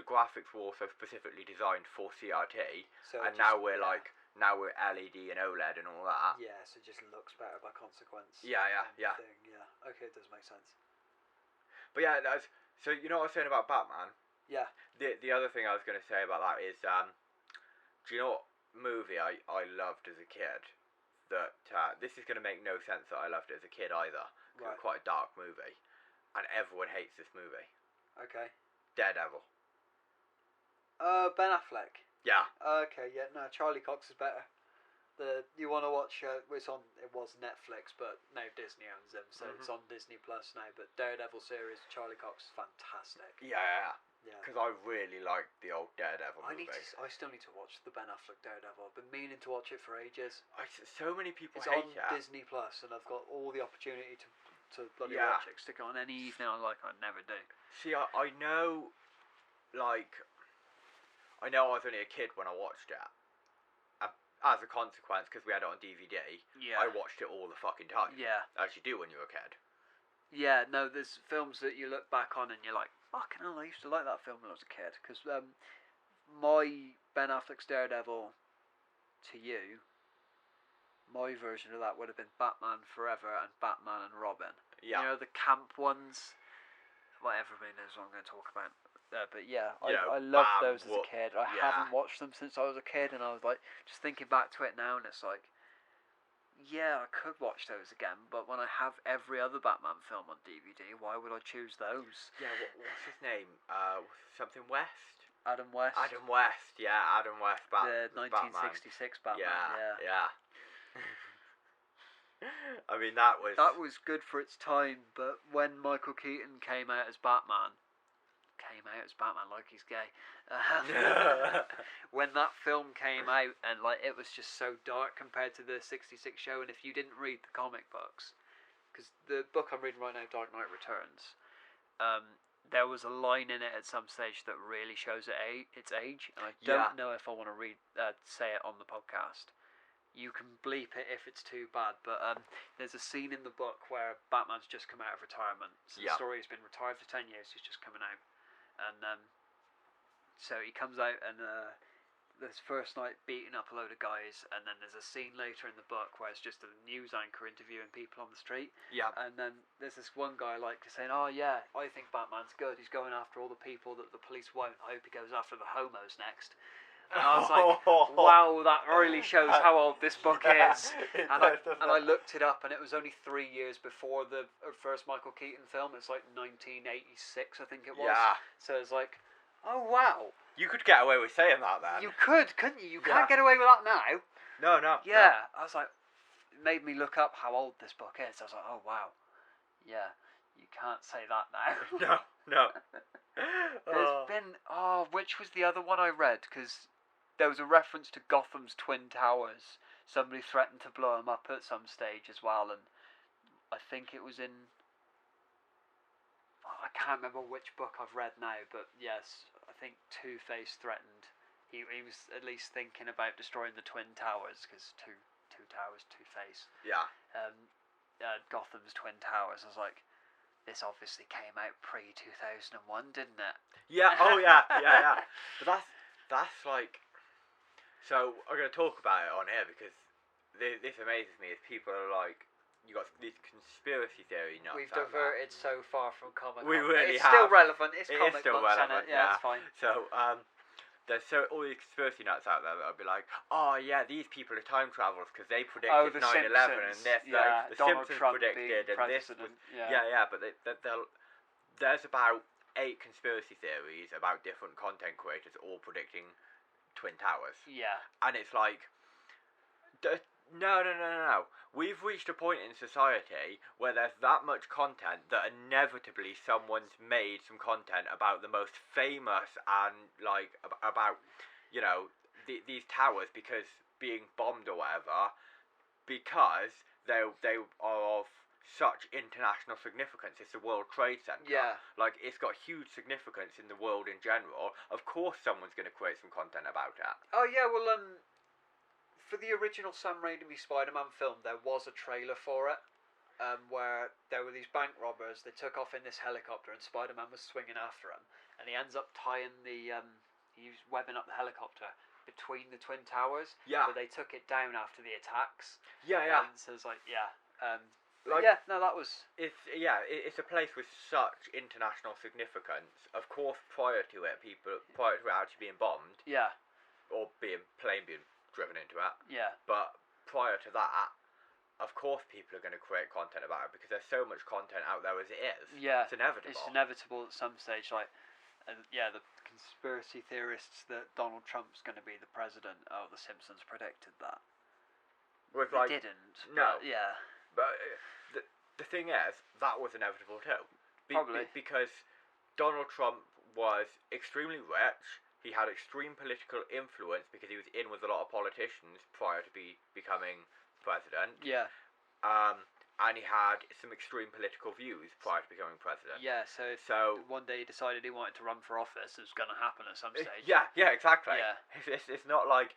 graphics were also specifically designed for CRT, So and now we're LED and OLED and all that. Yeah, so it just looks better by consequence. Yeah. Yeah. Okay, it does make sense. But yeah, so you know what I was saying about Batman? Yeah. The other thing I was going to say about that is, do you know what movie I loved as a kid? That this is going to make no sense that I loved it as a kid either. Right. It's quite a dark movie, and everyone hates this movie. Okay. Daredevil. Ben Affleck. Yeah. Okay, yeah, no, Charlie Cox is better. You want to watch? It was Netflix, but now Disney owns them, so it's on Disney Plus now. But Daredevil series, Charlie Cox is fantastic. Yeah. Because I really liked the old Daredevil movie. I still need to watch the Ben Affleck Daredevil. I've been meaning to watch it for ages. So many people hate it. It's on Disney Plus, and I've got all the opportunity to bloody watch it. Stick it on any evening I like. I never do. See, I know, I know I was only a kid when I watched it. As a consequence, because we had it on DVD, I watched it all the fucking time. Yeah. As you do when you're a kid. Yeah, no, there's films that you look back on and you're like, fucking hell, I used to like that film when I was a kid. Because my Ben Affleck's Daredevil to you, my version of that would have been Batman Forever and Batman and Robin. Yeah. You know, the camp ones. Whatever it is, what I'm going to talk about. But yeah, I loved those as a kid. I haven't watched them since I was a kid, and I was like, just thinking back to it now, and it's like, yeah, I could watch those again, but when I have every other Batman film on DVD, why would I choose those? Yeah, what's his name? Something West? Adam West. Adam West, yeah, Adam West. The 1966 Batman. Yeah. I mean, that was good for its time, but when Michael Keaton came out as Batman, like he's gay. When that film came out, and it was just so dark compared to the 66 show, and if you didn't read the comic books, because the book I'm reading right now, Dark Knight Returns, there was a line in it at some stage that really shows its age, and I don't know if I want to say it on the podcast. You can bleep it if it's too bad, but there's a scene in the book where Batman's just come out of retirement. So the story has been retired for 10 years, he's just coming out. And so he comes out and this first night beating up a load of guys, and then there's a scene later in the book where it's just a news anchor interviewing people on the street. Yeah. And then there's this one guy saying, "Oh yeah, I think Batman's good. He's going after all the people that the police won't. I hope he goes after the homos next." And I was like, wow, that really shows how old this book is. And I looked it up, and it was only 3 years before the first Michael Keaton film. It's 1986, I think it was. Yeah. So it's like, oh wow. You could get away with saying that then. You could, couldn't you? You can't get away with that now. No. Yeah. No. I was like, it made me look up how old this book is. I was like, oh wow. Yeah. You can't say that now. No. There's been, which was the other one I read? Because there was a reference to Gotham's Twin Towers. Somebody threatened to blow them up at some stage as well, and I think it was in, I can't remember which book I've read now, but yes, I think Two-Face threatened. He was at least thinking about destroying the Twin Towers, because two towers, Two-Face. Yeah. Gotham's Twin Towers. I was like, this obviously came out pre-2001, didn't it? Yeah. Oh yeah. But that's like. So I'm going to talk about it on here because this amazes me. Is people are like, you got these conspiracy theory nuts. We've diverted so far from Comicon. We really have. It's still relevant. It's comic still books, relevant. Yeah, it's fine. So there's all these conspiracy nuts out there that'll be like, oh yeah, these people are time travelers because they predicted 9/11 and this. The Donald Simpsons Trump predicted and this. But there's about 8 conspiracy theories about different content creators all predicting Twin Towers. Yeah. And it's like, no. We've reached a point in society where there's that much content that inevitably someone's made some content about the most famous and about these towers because being bombed or whatever, because they are of such international significance. It's the World Trade Center. Yeah. Like, it's got huge significance in the world in general. Of course someone's going to create some content about it. Oh yeah, well for the original Sam Raimi Spider-Man film, there was a trailer for it, where there were these bank robbers. They took off in this helicopter, and Spider-Man was swinging after him, and he ends up tying he's webbing up the helicopter between the Twin Towers. Yeah. But they took it down after the attacks. Yeah, yeah. And so it's like, yeah, no, that was... It's a place with such international significance. Of course, prior to it actually being bombed, Yeah. or plane being driven into it. Yeah. But prior to that, of course, people are going to create content about it because there's so much content out there as it is. Yeah. It's inevitable. It's inevitable at some stage. Like, the conspiracy theorists that Donald Trump's going to be the president. Oh, The Simpsons predicted that. With They didn't. No. But, yeah. But the thing is, that was inevitable too. Probably. Because Donald Trump was extremely rich. He had extreme political influence because he was in with a lot of politicians prior to becoming president. Yeah. And he had some extreme political views prior to becoming president. Yeah, so one day he decided he wanted to run for office, it was going to happen at some stage. Yeah, exactly. Yeah. It's not like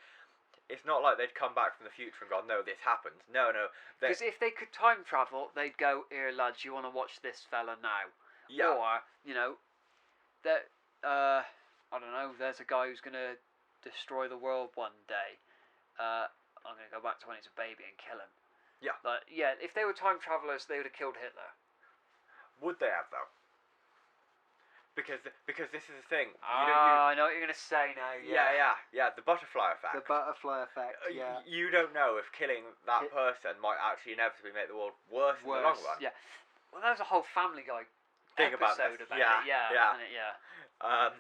they'd come back from the future and gone, no, this happened. No. Because if they could time travel, they'd go, here, lads, you want to watch this fella now? Yeah. Or, I don't know, there's a guy who's going to destroy the world one day. I'm going to go back to when he's a baby and kill him. Yeah. Like, yeah, if they were time travellers, they would have killed Hitler. Would they have, though? Because this is the thing. I know what you're going to say now. Yeah. The butterfly effect. The butterfly effect. Yeah. You don't know if killing that person might actually inevitably make the world worse in the long run. Yeah. Well, there was a whole Family Guy thing episode about yeah, it. Yeah.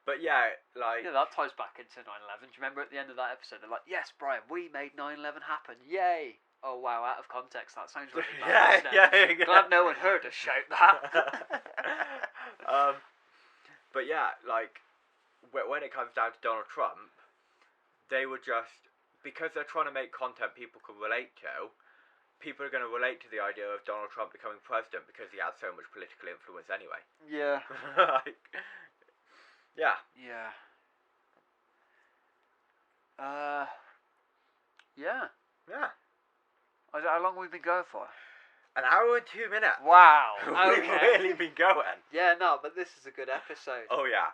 But yeah, like... Yeah, that ties back into 9/11. Do you remember at the end of that episode, they're like, yes, Brian, we made 9/11 happen. Yay! Oh, wow, out of context, that sounds really bad. yeah. Glad no one heard us shout that. But yeah, like, when it comes down to Donald Trump, they were just... Because they're trying to make content people can relate to, people are going to relate to the idea of Donald Trump becoming president because he had so much political influence anyway. Yeah. Like... Yeah. Yeah. Yeah. How long have we been going for? An hour and 2 minutes. Wow. We've Okay. really been going. Yeah, no, but this is a good episode. Oh, yeah.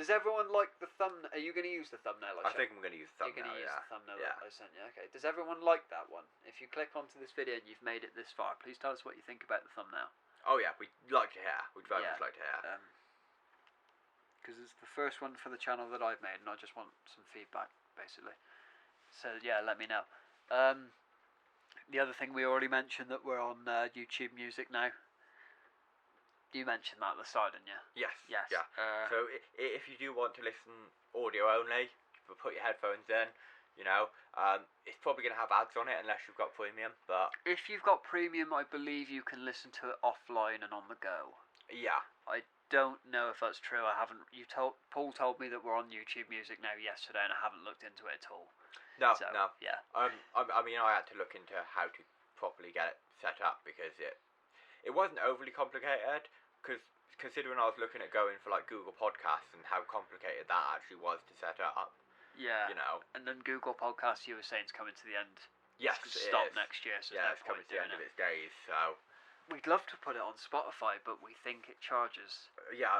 Does everyone like the thumbnail? Are you going to use the thumbnail? I think I'm going to use the thumbnail. You're going to use the thumbnail Yeah. that I sent you. Okay. Does everyone like that one? If you click onto this video and you've made it this far, please tell us what you think about the thumbnail. Oh, yeah. We'd like to hear. We'd very much like to hear. Because it's the first one for the channel that I've made, and I just want some feedback, basically. So yeah, let me know. The other thing we already mentioned, that we're on YouTube Music now. You mentioned that at the start, didn't you? Yes. Yes. Yeah. So if you do want to listen audio only, put your headphones in. It's probably going to have ads on it unless you've got premium. But if you've got premium, I believe you can listen to it offline and on the go. Yeah. I don't know if that's true. I haven't. Paul told me that we're on YouTube Music now yesterday, and I haven't looked into it at all. No. Yeah. I mean, I had to look into how to properly get it set up because it wasn't overly complicated. Because considering I was looking at going for like Google Podcasts and how complicated that actually was to set up. Yeah. And then Google Podcasts, you were saying, is coming to the end. Yes, it's stop next year. So it's coming to the end of its days. So. We'd love to put it on Spotify, but we think it charges. Yeah,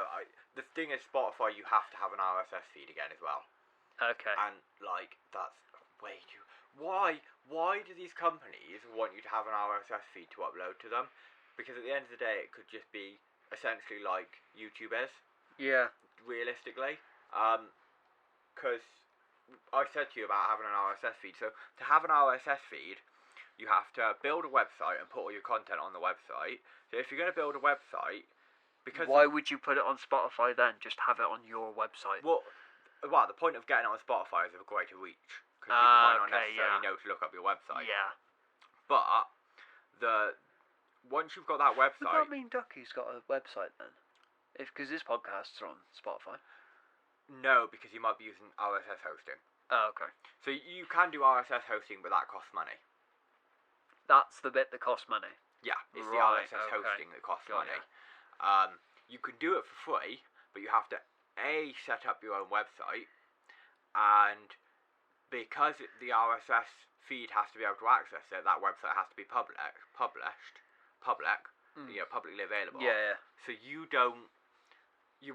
the thing is, Spotify, you have to have an RSS feed again as well. Okay. And, like, that's way too... Why do these companies want you to have an RSS feed to upload to them? Because at the end of the day, it could just be essentially like YouTube is. Yeah. Realistically. Because I said to you about having an RSS feed. So, to have an RSS feed... You have to build a website and put all your content on the website. So if you're going to build a website, because why would you put it on Spotify then? Just have it on your website. Well, the point of getting it on Spotify is a greater reach because people might not necessarily know to look up your website. Yeah. But once you've got that website, would that mean Ducky's got a website then? Because his podcasts are on Spotify. No, because you might be using RSS hosting. Oh, okay. So you can do RSS hosting, but that costs money. That's the bit that costs money. Yeah, it's the Right, RSS okay. hosting that costs Got money. ya. You can do it for free, but you have to set up your own website, and because the RSS feed has to be able to access it, that website has to be public, publicly available. Yeah. So you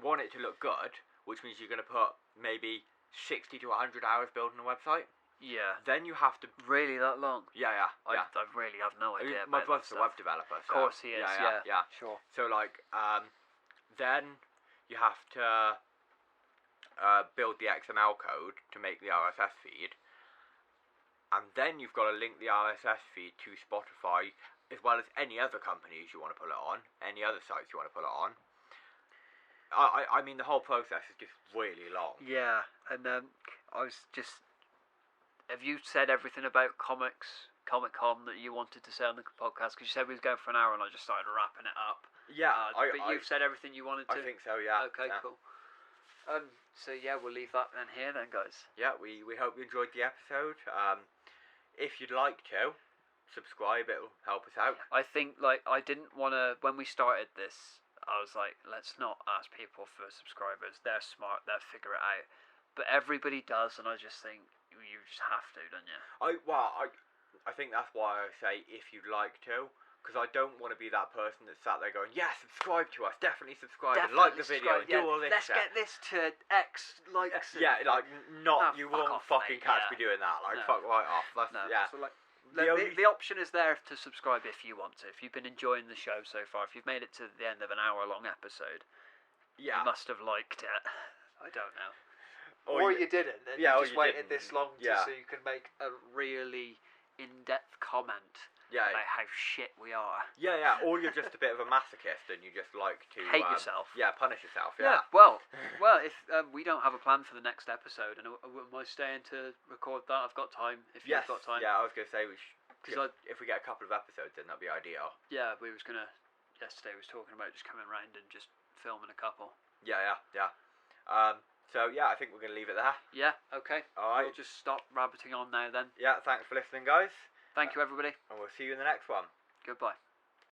want it to look good, which means you're going to put maybe 60 to 100 hours building a website. Yeah. Then you have to. Really that long? Yeah. I really have no idea. My about brother's that a web developer. Of course he is. Yeah. Sure. So then you have to build the XML code to make the RSS feed, and then you've got to link the RSS feed to Spotify as well as any other companies you want to put it on, any other sites you want to put it on. I mean, the whole process is just really long. Yeah, and I was just. Have you said everything about Comicon that you wanted to say on the podcast? Because you said we was going for an hour, and I just started wrapping it up. Yeah, but you've said everything you wanted to. I think so. Yeah. Okay, yeah. cool. So yeah, we'll leave that then here, then, guys. Yeah, we hope you enjoyed the episode. If you'd like to subscribe, it'll help us out. I think I didn't want to when we started this. I was like, let's not ask people for subscribers. They're smart. They'll figure it out. But everybody does, and I just think you just have to, don't you? I think that's why I say if you'd like to, because I don't want to be that person that sat there going, yeah, subscribe to us, definitely subscribe, and like the video, and do all this. Let's get this to X likes. Yeah, you won't fucking catch me doing that. Fuck right off. So the option is there to subscribe if you want to. If you've been enjoying the show so far, if you've made it to the end of an hour-long episode, you must have liked it. I don't know. Or you didn't, and you just waited this long so you can make a really in-depth comment about how shit we are. Yeah, or you're just a bit of a masochist and you just like to... hate yourself. Yeah, punish yourself, well, if we don't have a plan for the next episode, and am I staying to record that? I've got time, if you've got time. Yeah, I was going to say, if we get a couple of episodes in, that'd be ideal. Yeah, yesterday we was talking about just coming round and just filming a couple. Yeah. So, I think we're going to leave it there. Yeah, okay. All right. We'll just stop rabbiting on now then. Yeah, thanks for listening, guys. Thank you, everybody. And we'll see you in the next one. Goodbye.